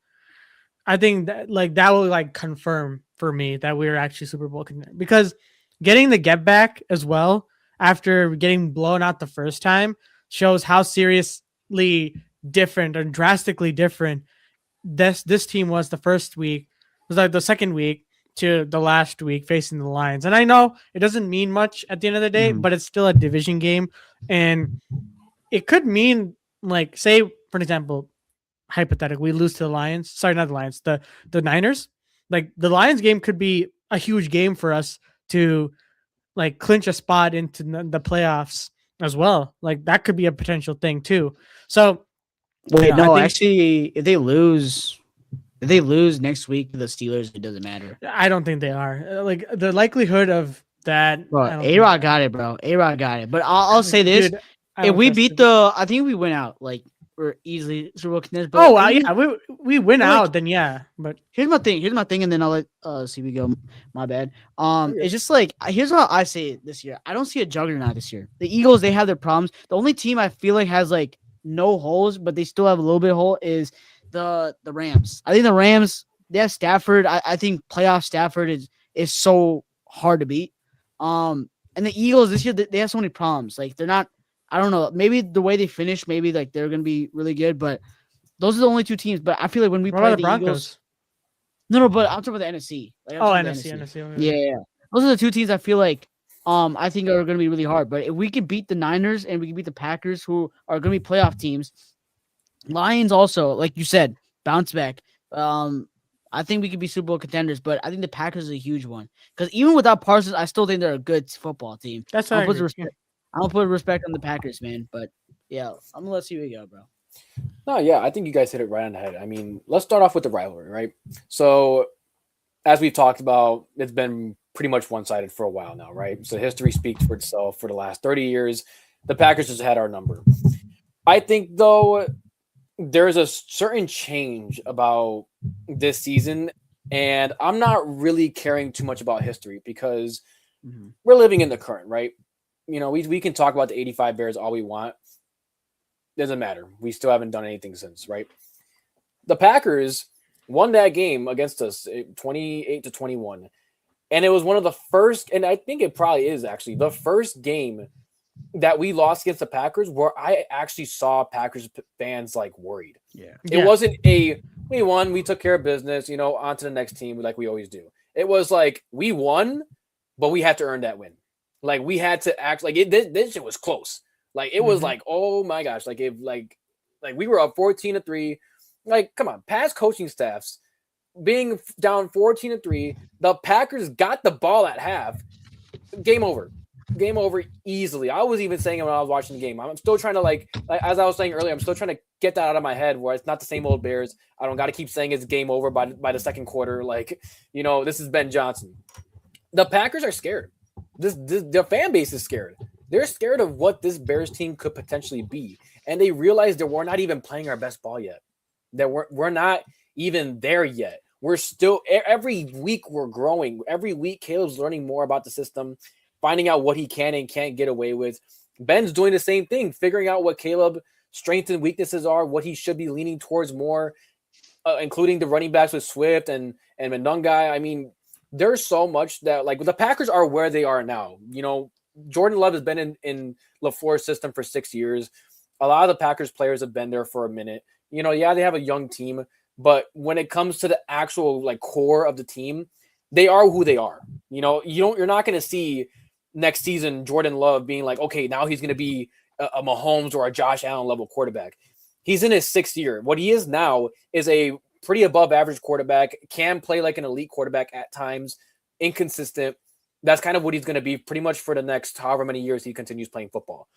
I think that will like confirm for me that we're actually Super Bowl contender because getting the get back as well after getting blown out the first time shows how seriously different and drastically different this team was the first week. It was like the second week to the last week facing the Lions. And I know it doesn't mean much at the end of the day, but it's still a division game. And it could mean like, say, for example, hypothetically, we lose to the Lions. Sorry, not the Lions, the Niners. Like the Lions game could be a huge game for us to like clinch a spot into the playoffs as well. Like that could be a potential thing too. So wait, no, actually, if they lose next week to the Steelers, it doesn't matter. I don't think they are. Like the likelihood of that. Bro, A-Rod got it, bro. A-Rod got it. But I'll say this: dude, if we beat I think we win out. Like we're easily Super Bowl contenders. But Oh, yeah, we win I like- out, then yeah. But here's my thing, and then I'll let CB go. My bad. Okay. It's just like here's how I say it this year. I don't see a juggernaut this year. The Eagles, they have their problems. The only team I feel like has like no holes, but they still have a little bit of hole is the Rams. I think the Rams, they have Stafford. I think playoff Stafford is so hard to beat. And the Eagles this year, they have so many problems. Like they're not. I don't know. Maybe the way they finish, maybe like they're gonna be really good, but those are the only two teams. But I feel like when we what play about the the Broncos? Eagles, no, but I'm talking about the NFC. Like, I'm Oh, talking about NFC, the NFC. Yeah. Those are the two teams I feel like I think are going to be really hard. But if we can beat the Niners and we can beat the Packers, who are going to be playoff teams, Lions also, like you said, bounce back. I think we could be Super Bowl contenders, but I think the Packers is a huge one because even without Parsons, I still think they're a good football team. That's I'm what I gonna put agree. respect. I'm gonna put respect on the Packers, man. But yeah, I'm gonna let you go, bro. No, yeah, I think you guys hit it right on the head. I mean, let's start off with the rivalry, right? So, as we've talked about, it's been pretty much one-sided for a while now, right? So history speaks for itself. For the last 30 years, the Packers just had our number. I think, though, there's a certain change about this season, and I'm not really caring too much about history because we're living in the current, right? You know, we can talk about the 85 Bears all we want. Doesn't matter. We still haven't done anything since, right? The Packers won that game against us 28-21. And it was one of the first, and I think it probably is actually the first game that we lost against the Packers where I actually saw Packers fans like worried. Yeah. It wasn't we won, we took care of business, you know, on to the next team like we always do. It was like we won, but we had to earn that win. Like we had to act like this shit was close. Like it was like, oh my gosh, like if like we were up 14-3. Like, come on, past coaching staffs being down 14-3, the Packers got the ball at half. Game over easily. I was even saying it when I was watching the game. I'm still trying to like as I was saying earlier, I'm still trying to get that out of my head where it's not the same old Bears. I don't got to keep saying it's game over by the second quarter. Like, you know, this is Ben Johnson. The Packers are scared. The fan base is scared. They're scared of what this Bears team could potentially be, and they realize that we're not even playing our best ball yet. That we're not even there yet. We're still every week we're growing. Every week Caleb's learning more about the system, finding out what he can and can't get away with. Ben's doing the same thing, figuring out what Caleb's strengths and weaknesses are, what he should be leaning towards more, including the running backs with Swift and Mendungai. I mean, there's so much that like the Packers are where they are now. You know, Jordan Love has been in LaFleur's system for 6 years. A lot of the Packers players have been there for a minute. You know, yeah, they have a young team, but when it comes to the actual like core of the team, they are who they are. You know, you're not going to see next season Jordan Love being like, okay, now he's going to be a Mahomes or a Josh Allen level quarterback. He's in his 6th year. What he is now is a pretty above average quarterback, can play like an elite quarterback at times, inconsistent. That's kind of what he's going to be pretty much for the next however many years he continues playing football.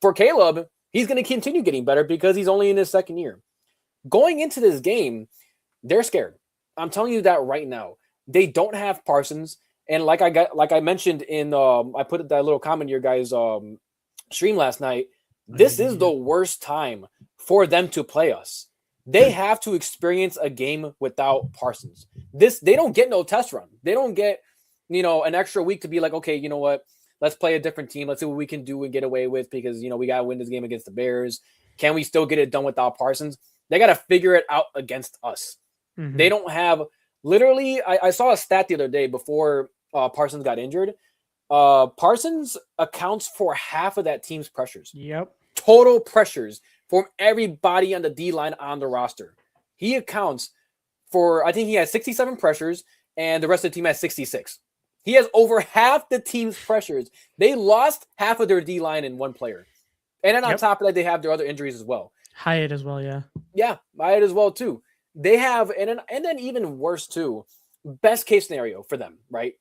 For Caleb, he's going to continue getting better because he's only in his 2nd year. Going into this game, they're scared. I'm telling you that right now. They don't have Parsons, and like I mentioned in I put that little comment in your guys' stream last night. This is the worst time for them to play us. They have to experience a game without Parsons. They don't get no test run. They don't get, you know, an extra week to be like, okay, you know what? Let's play a different team. Let's see what we can do and get away with because, you know, we got to win this game against the Bears. Can we still get it done without Parsons? They got to figure it out against us. They don't have literally. I saw a stat the other day before Parsons got injured. Parsons accounts for half of that team's pressures. Yep. Total pressures from everybody on the D line on the roster. He accounts for, I think he has 67 pressures and the rest of the team has 66. He has over half the team's pressures. They lost half of their D line in one player. And then on top of that, they have their other injuries as well. Hyatt as well, yeah. Yeah, Hyatt as well, too. They have, and then even worse, too, best case scenario for them, right?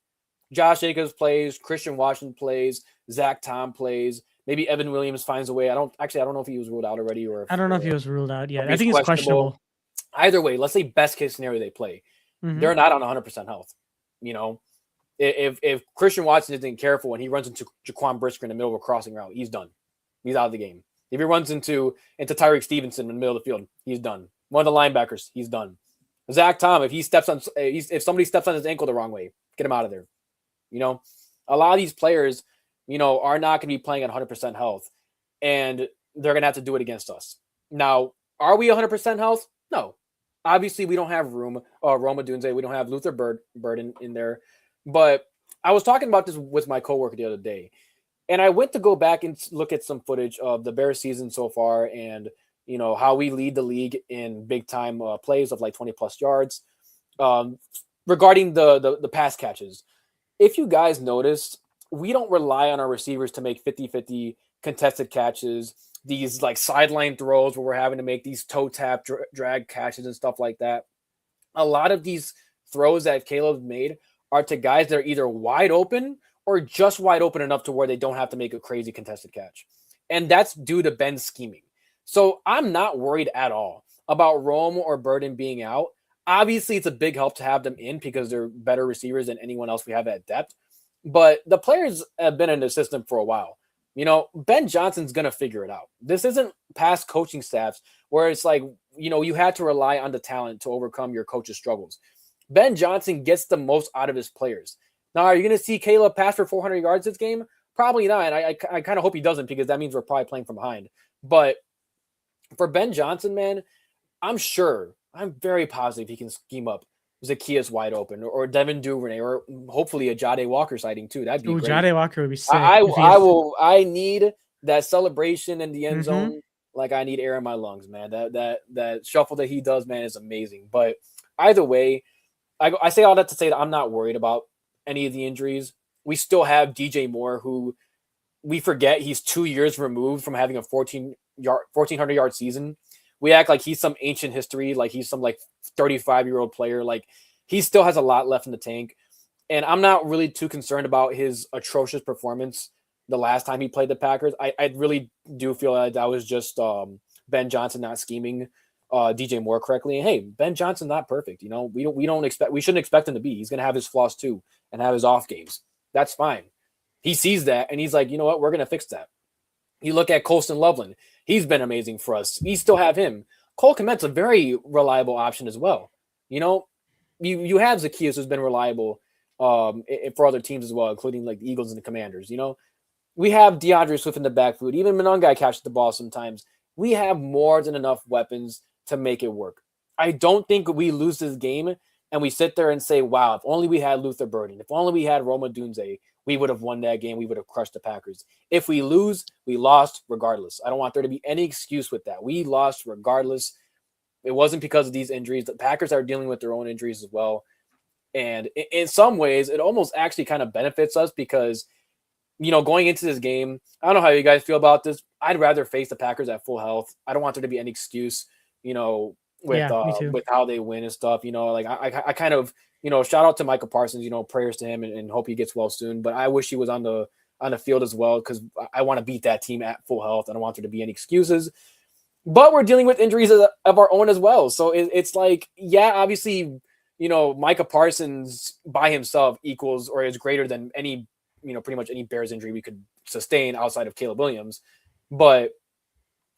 Josh Jacobs plays, Christian Washington plays, Zach Tom plays, maybe Evan Williams finds a way. I don't know if he was ruled out already or if, I don't know if he was ruled out yet. I I think it's questionable. Either way, let's say best case scenario they play. They're not on 100% health. You know, if Christian Watson isn't careful and he runs into Jaquan Brisker in the middle of a crossing route, he's done. He's out of the game. If he runs into Tyreek Stevenson in the middle of the field, he's done. One of the linebackers, he's done. Zach Tom, if somebody steps on his ankle the wrong way, get him out of there. You know, a lot of these players, are not going to be playing at 100% health, and they're going to have to do it against us. Now, are we 100% health? No. Obviously, we don't have Roma Dunze. We don't have Luther Burden in there. But I was talking about this with my coworker the other day, and I went to go back and look at some footage of the Bears season so far, and how we lead the league in big time plays of like 20 plus yards. Regarding the pass catches, if you guys noticed, we don't rely on our receivers to make 50-50 contested catches, these like sideline throws where we're having to make these toe tap drag catches and stuff like that. A lot of these throws that Caleb made are to guys that are either wide open or just wide open enough to where they don't have to make a crazy contested catch. And that's due to Ben's scheming. So I'm not worried at all about Rome or Burden being out. Obviously, it's a big help to have them in because they're better receivers than anyone else we have at depth. But the players have been in the system for a while. Ben Johnson's going to figure it out. This isn't past coaching staffs where it's like, you had to rely on the talent to overcome your coach's struggles. Ben Johnson gets the most out of his players. Now, are you going to see Caleb pass for 400 yards this game? Probably not. And I kind of hope he doesn't, because that means we're probably playing from behind. But for Ben Johnson, man, I'm very positive he can scheme up Zacchaeus wide open, or Devin Duvernay, or hopefully a Jade Walker sighting too. That'd be great. Jade Walker would be sick. I need that celebration in the end Mm-hmm. zone, like I need air in my lungs, man. That shuffle that he does, man, is amazing. But either way, I say all that to say that I'm not worried about any of the injuries. We still have DJ Moore, who we forget he's 2 years removed from having a 1,400-yard season. We act like he's some ancient history, like he's some like 35-year-old player. Like, he still has a lot left in the tank. And I'm not really too concerned about his atrocious performance the last time he played the Packers. I really do feel like that was just Ben Johnson not scheming DJ Moore correctly. And hey, Ben Johnson's not perfect. We shouldn't expect him to be. He's going to have his flaws too and have his off games. That's fine. He sees that and he's like, you know what? We're going to fix that. You look at Colston Loveland. He's been amazing for us. We still have him. Cole Kmet's a very reliable option as well. You have Zacchaeus, who's been reliable for other teams as well, including like the Eagles and the Commanders. We have DeAndre Swift in the backfield. Even Monongai catches the ball sometimes. We have more than enough weapons to make it work. I don't think we lose this game and we sit there and say, wow, if only we had Luther Burden, if only we had Roma Dunze, we would have won that game. We would have crushed the Packers. If we lose, we lost regardless. I don't want there to be any excuse with that. We lost regardless. It wasn't because of these injuries. The Packers are dealing with their own injuries as well. And in some ways, it almost actually kind of benefits us because, going into this game, I don't know how you guys feel about this. I'd rather face the Packers at full health. I don't want there to be any excuse, with how they win and stuff. I kind of, shout out to Michael Parsons, prayers to him and hope he gets well soon. But I wish he was on the field as well, because I want to beat that team at full health. I don't want there to be any excuses. But we're dealing with injuries of our own as well. So it's like, yeah, obviously, Micah Parsons by himself equals or is greater than any, pretty much any Bears injury we could sustain outside of Caleb Williams. But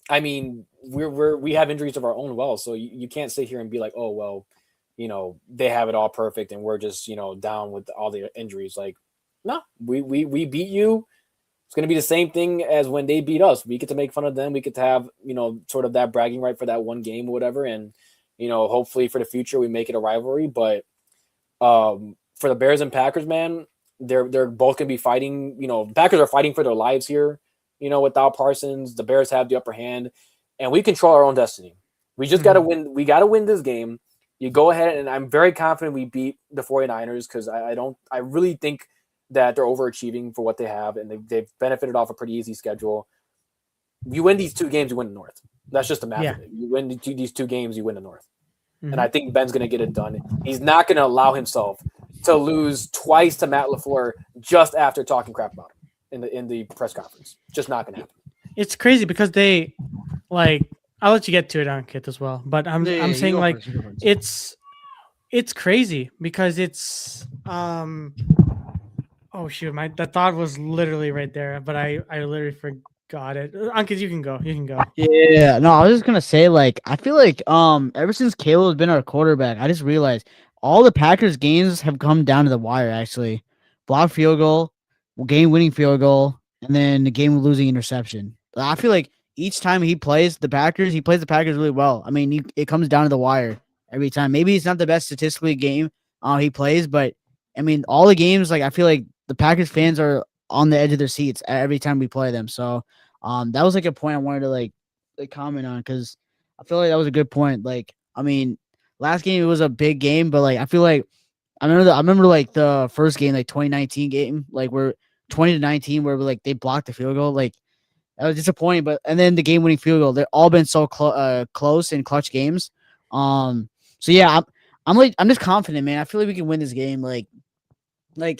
I mean, we have injuries of our own well. So you can't sit here and be like, oh, well, they have it all perfect and we're just, down with all the injuries. Like, no, we beat you. It's going to be the same thing as when they beat us. We get to make fun of them. We get to have, sort of that bragging right for that one game or whatever. And, hopefully for the future, we make it a rivalry. But for the Bears and Packers, man, they're both going to be fighting. Packers are fighting for their lives here, without Parsons. The Bears have the upper hand, and we control our own destiny. We just got to win. We got to win this game. You go ahead, and I'm very confident we beat the 49ers because I really think that they're overachieving for what they have, and they've benefited off a pretty easy schedule. You win these two games, you win the North. That's just the math of it. You win these two games, you win the North. Mm-hmm. And I think Ben's going to get it done. He's not going to allow himself to lose twice to Matt LaFleur just after talking crap about him in the press conference. Just not going to happen. It's crazy because they, like, I'll let you get to it, Ankit, as well. But I'm saying, like, it's crazy because it's oh shoot, the thought was literally right there, but I literally Got it. Ankit, you can go. You can go. Yeah, no, I was just gonna say, like, I feel like ever since Caleb's been our quarterback, I just realized all the Packers games have come down to the wire. Actually, block field goal, game winning field goal, and then the game losing interception. I feel like each time he plays the Packers, he plays the Packers really well. I mean, it comes down to the wire every time. Maybe it's not the best statistically game he plays, but I mean, all the games, like, I feel like the Packers fans are on the edge of their seats every time we play them. So that was like a point I wanted to like comment on because I feel like that was a good point. Like, I mean, last game it was a big game, but like I feel like I remember like the first game, like 2019 game, like we're 20-19, where like they blocked the field goal. Like that was disappointing. But and then the game winning field goal, they've all been so close in clutch games. So yeah, I'm just confident, man. I feel like we can win this game. Like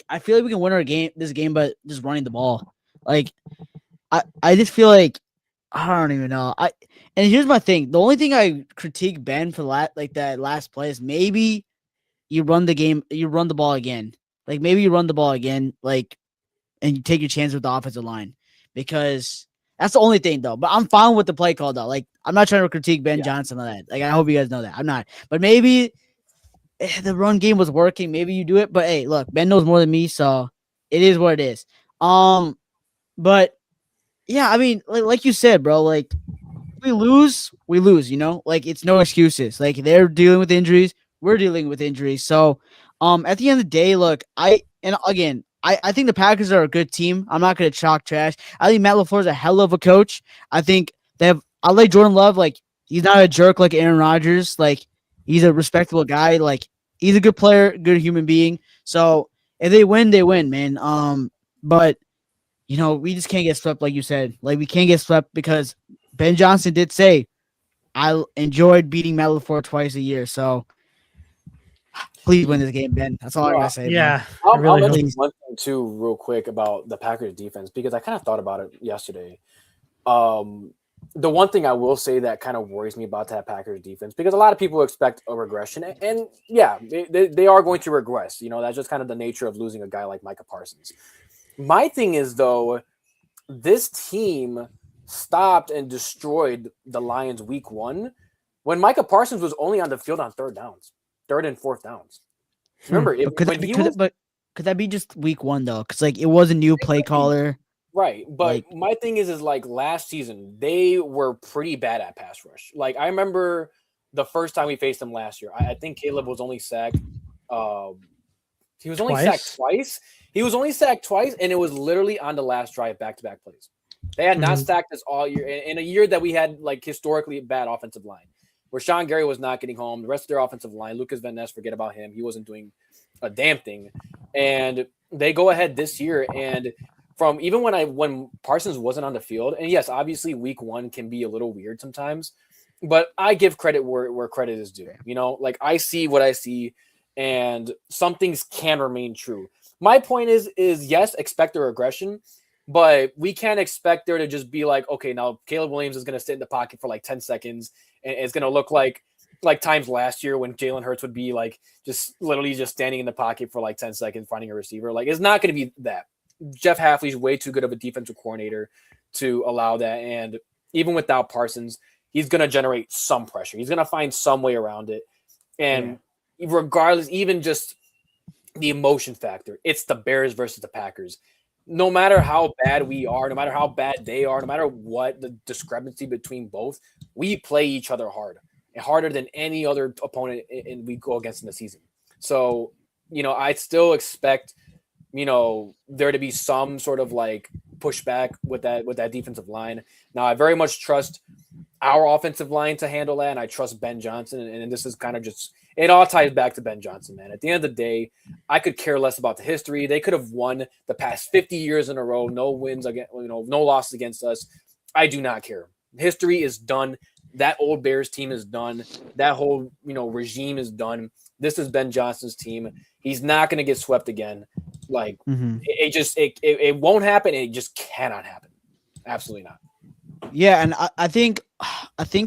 I feel like we can win this game, but just running the ball. Like I just feel like I don't even know. And here's my thing. The only thing I critique Ben for that last play is maybe you run the ball again. Like maybe you run the ball again, like, and you take your chance with the offensive line because that's the only thing though. But I'm fine with the play call though. Like I'm not trying to critique Ben Johnson on that. Like I hope you guys know that. I'm not. But maybe the run game was working. Maybe you do it. But hey, look, Ben knows more than me, so it is what it is. But yeah, I mean, like you said, bro, like we lose, you know? Like it's no excuses. Like they're dealing with injuries, we're dealing with injuries. So, at the end of the day, look, I think the Packers are a good team. I'm not gonna chalk trash. I think Matt LaFleur is a hell of a coach. I think I like Jordan Love, like he's not a jerk like Aaron Rodgers. Like he's a respectable guy. Like he's a good player, good human being. So if they win, they win, man. But you know, we just can't get swept, like you said. Like we can't get swept because Ben Johnson did say, "I enjoyed beating Matt LaFleur twice a year." So please win this game, Ben. That's all I gotta say, bro. Yeah, I I'll really mention hope. one thing too, real quick about the Packers defense because I kind of thought about it yesterday. Um, the one thing I will say that kind of worries me about that Packers defense because a lot of people expect a regression, and yeah, they are going to regress. You know, that's just kind of the nature of losing a guy like Micah Parsons. My thing is though, this team stopped and destroyed the Lions week 1 when Micah Parsons was only on the field on third and fourth downs. Remember, But could that when be he was could that be just week one though? Because like it was a new play caller. right, but Like my thing is like last season they were pretty bad at pass rush. Like I remember the first time we faced them last year. I think Caleb was only sacked. He was only sacked twice. He was only sacked twice, and it was literally on the last drive, back-to-back plays. They had not sacked us all year in a year that we had like historically bad offensive line, where Sean Gary was not getting home. The rest of their offensive line, Lucas Van Ness, forget about him. He wasn't doing a damn thing. And they go ahead this year, and from even when Parsons wasn't on the field, and yes, obviously week 1 can be a little weird sometimes, but I give credit where credit is due. You know, like I see what I see, and some things can remain true. My point is yes, expect a regression, but we can't expect there to just be like, okay, now Caleb Williams is going to sit in the pocket for like 10 seconds and it's going to look like times last year when Jalen Hurts would be like just literally just standing in the pocket for like 10 seconds finding a receiver. Like it's not going to be that. Jeff Hafley's way too good of a defensive coordinator to allow that. And even without Parsons, he's going to generate some pressure. He's going to find some way around it. And regardless, even just the emotion factor, it's the Bears versus the Packers. No matter how bad we are, no matter how bad they are, no matter what the discrepancy between both, we play each other hard and harder than any other opponent and we go against in the season. So, you know, I still expect, you know, there to be some sort of like pushback with that defensive line. Now, I very much trust our offensive line to handle that, and I trust Ben Johnson. And this is kind of just it all ties back to Ben Johnson, man. At the end of the day, I could care less about the history. They could have won the past 50 years in a row, no wins against, you know, no losses against us. I do not care. History is done. That old Bears team is done. That whole, you know, regime is done. This is Ben Johnson's team. He's not going to get swept again. Like it won't happen. It just cannot happen. Absolutely not. yeah, and I think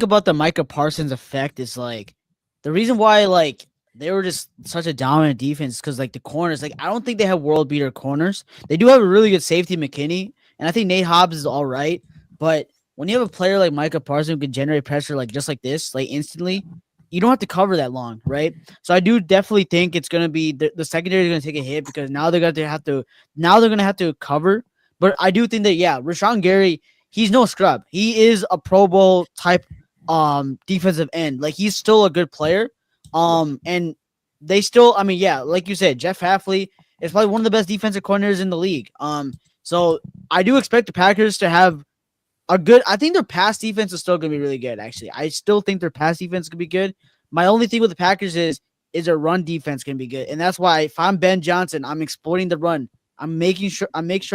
about the Micah Parsons effect is like the reason why like they were just such a dominant defense because like the corners, like I don't think they have world beater corners. They do have a really good safety, McKinney, and I think Nate Hobbs is all right. But when you have a player like Micah Parsons who can generate pressure like just like this, like instantly, you don't have to cover that long, right? So I do definitely think it's gonna be the secondary is gonna take a hit because now they're gonna have to cover. But I do think that Rashawn Gary, he's no scrub. He is a Pro Bowl type defensive end. Like he's still a good player. And they still, I mean, yeah, like you said, Jeff Hafley is probably one of the best defensive coordinators in the league. So I do expect the Packers to have a good. I think their pass defense is still going to be really good. Actually, I still think their pass defense can be good. My only thing with the Packers is their run defense can be good, and that's why if I'm Ben Johnson, I'm exploiting the run. I make sure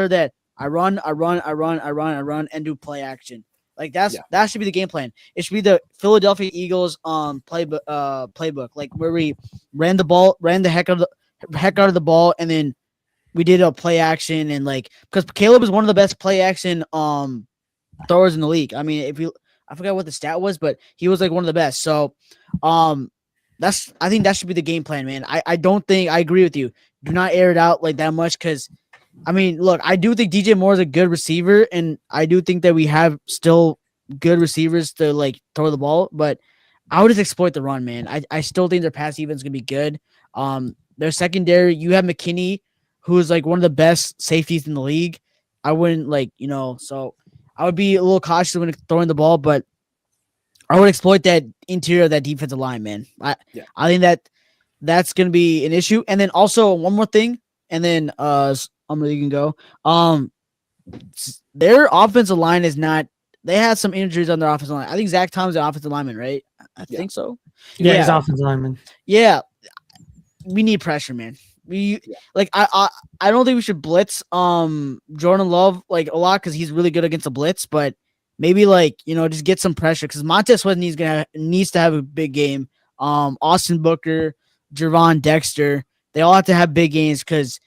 that I run, and do play action. Like Yeah. that should be the game plan. It should be the Philadelphia Eagles playbook, like where we ran the heck out of the ball, and then we did a play action and like because Caleb is one of the best play action throwers in the league. I mean, if you I forgot what the stat was, but he was like one of the best. So um I think that should be the game plan, man. I don't think I agree with you. Do not air it out like that much because I mean, look, I do think DJ Moore is a good receiver, and I do think that we have still good receivers to like throw the ball, but I would just exploit the run, man. I still think their pass defense is gonna be good. Their secondary, you have McKinney, who is like one of the best safeties in the league. I wouldn't so I would be a little cautious when throwing the ball, but I would exploit that interior of that defensive line, man. Yeah. I think that's gonna be an issue. And then also one more thing, and then you can go. Their offensive line is not. They had some injuries on their offensive line. I think Zach Tom's the offensive lineman, right? I Yeah. think so. Yeah, he's Yeah. offensive lineman. Yeah, we need pressure, man. We Yeah. like I don't think we should blitz Jordan Love like a lot because he's really good against the blitz, but maybe like just get some pressure because Montez Sweat needs to have a big game. Austin Booker, Javon Dexter, they all have to have big games because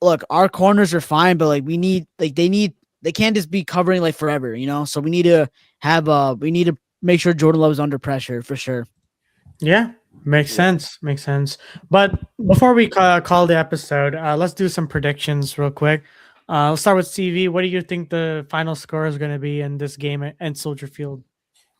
look, our corners are fine, but like they can't just be covering like forever, So we need to make sure Jordan Love is under pressure for sure. Yeah, makes Yeah. sense. Makes sense. But before we call the episode, let's do some predictions real quick. Let's start with CV. What do you think the final score is going to be in this game at Soldier Field?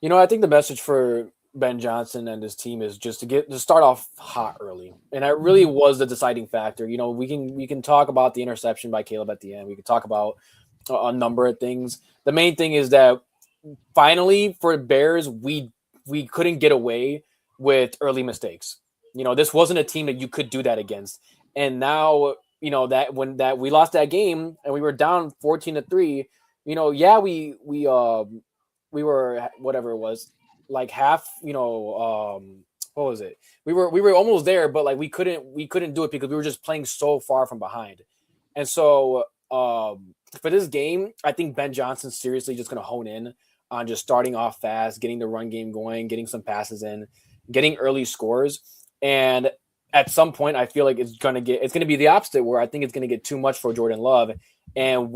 I think the message for Ben Johnson and his team is just to start off hot early, and that really was the deciding factor. We can talk about the interception by Caleb at the end. We can talk about a number of things. The main thing is that finally for Bears, we couldn't get away with early mistakes. This wasn't a team that you could do that against, and now that when that we lost that game and we were down 14-3. We were whatever it was, like half, what was it? We were almost there, but like we couldn't do it because we were just playing so far from behind. And so for this game, I think Ben Johnson's seriously just gonna hone in on just starting off fast, getting the run game going, getting some passes in, getting early scores. And at some point I feel like it's gonna be the opposite where I think it's gonna get too much for Jordan Love. And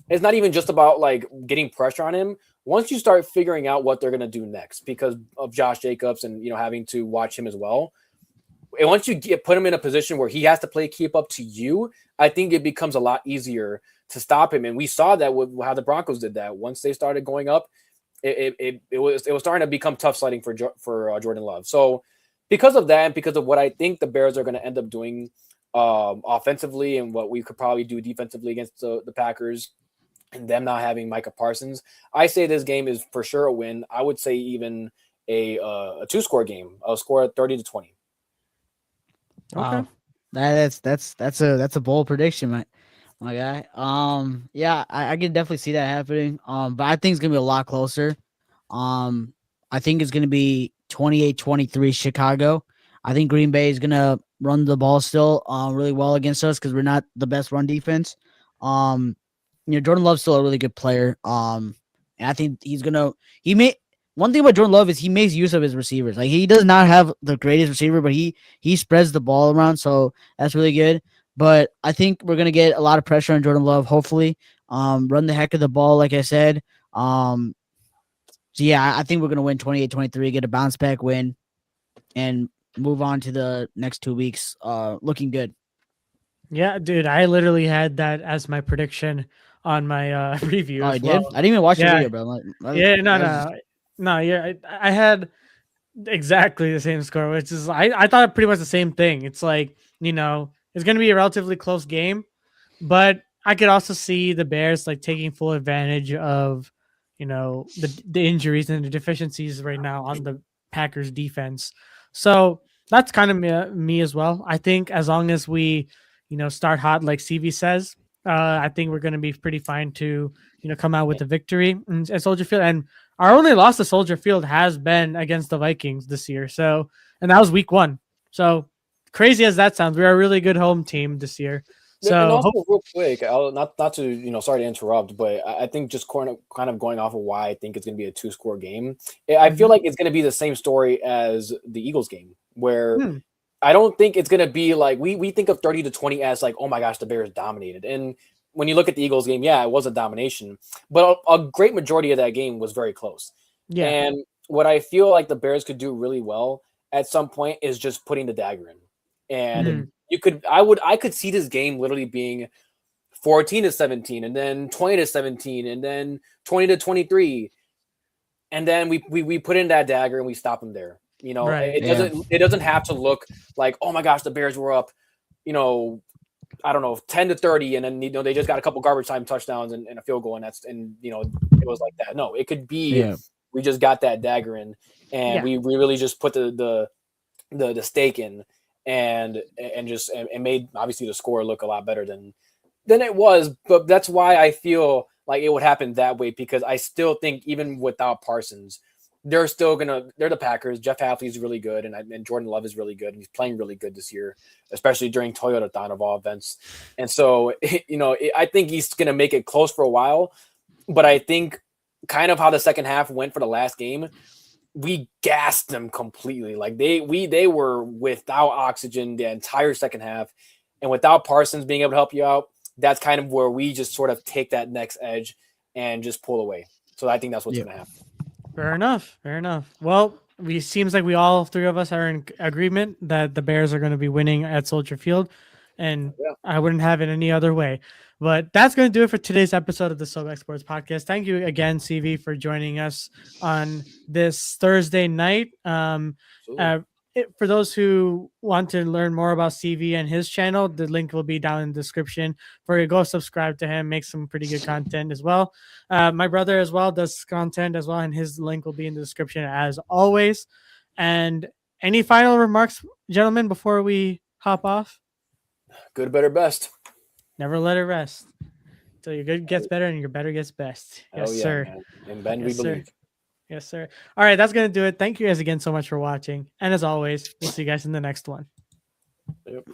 it's not even just about like getting pressure on him. Once you start figuring out what they're going to do next because of Josh Jacobs and having to watch him as well, and once you put him in a position where he has to keep up to you, I think it becomes a lot easier to stop him. And we saw that with how the Broncos did that. Once they started going up, it was starting to become tough sledding for Jordan Love. So because of that, and because of what I think the Bears are going to end up doing offensively and what we could probably do defensively against the Packers, and them not having Micah Parsons, I say this game is for sure a win. I would say even a 2-score game. I'll score 30-20. Wow. Okay. That's a bold prediction, my guy. I can definitely see that happening. But I think it's gonna be a lot closer. I think it's gonna be 28-23 Chicago. I think Green Bay is gonna run the ball still really well against us because we're not the best run defense. Jordan Love's still a really good player. And I think one thing about Jordan Love is he makes use of his receivers. Like he does not have the greatest receiver, but he spreads the ball around, so that's really good. But I think we're gonna get a lot of pressure on Jordan Love, hopefully. Run the heck of the ball, like I said. I think we're gonna win 28-23, get a bounce back win, and move on to the next 2 weeks looking good. Yeah, dude, I literally had that as my prediction. on my review Oh, I as did. well. I didn't even watch the Yeah, video, bro. yeah, no, That's no, no. Yeah, I had exactly the same score, which is I thought pretty much the same thing. It's like, it's going to be a relatively close game, but I could also see the Bears like taking full advantage of, the injuries and the deficiencies right now on the Packers defense. So that's kind of me as well. I think as long as we, start hot like CV says, I think we're going to be pretty fine to, come out with a victory at Soldier Field. And our only loss to Soldier Field has been against the Vikings this year. So, and that was week 1. So crazy as that sounds, we're a really good home team this year. And So also, real quick, not to sorry to interrupt, but I think just kind of going off of why I think it's going to be a 2-score game. I feel like it's going to be the same story as the Eagles game, where I don't think it's going to be like we think of 30-20 as like, oh my gosh, the Bears dominated. And when you look at the Eagles game, yeah, it was a domination, but a great majority of that game was very close. Yeah. And what I feel like the Bears could do really well at some point is just putting the dagger in. And I could see this game literally being 14-17 and then 20-17 and then 20-23. And then we put in that dagger and we stop them there. Right. It doesn't have to look like, oh my gosh, the Bears were up, I don't know, 10-30, and then they just got a couple garbage time touchdowns and a field goal, and it was like that. No, it could be we just got that dagger in, and we really just put the stake in, and made obviously the score look a lot better than it was. But that's why I feel like it would happen that way, because I still think even without Parsons, they're the Packers. Jeff Hafley's really good, and Jordan Love is really good, and he's playing really good this year, especially during Toyotathon of all events. And so, I think he's going to make it close for a while, but I think kind of how the second half went for the last game, we gassed them completely. Like they were without oxygen the entire second half, and without Parsons being able to help you out, that's kind of where we just sort of take that next edge and just pull away. So I think that's what's going to happen. Fair enough. Well, seems like we all 3 of us are in agreement that the Bears are going to be winning at Soldier Field, and I wouldn't have it any other way. But that's going to do it for today's episode of the Sobacksports podcast. Thank you again, CV, for joining us on this Thursday night. For those who want to learn more about CV and his channel, the link will be down in the description for you. Go subscribe to him, make some pretty good content as well. My brother as well does content as well, and his link will be in the description as always. And any final remarks, gentlemen, before we hop off? Good, better, best. Never let it rest until your good gets better and your better gets best. Yes, sir. Man. And Ben, we believe. Yes, sir. All right, that's going to do it. Thank you guys again so much for watching. And as always, we'll see you guys in the next one. Yep.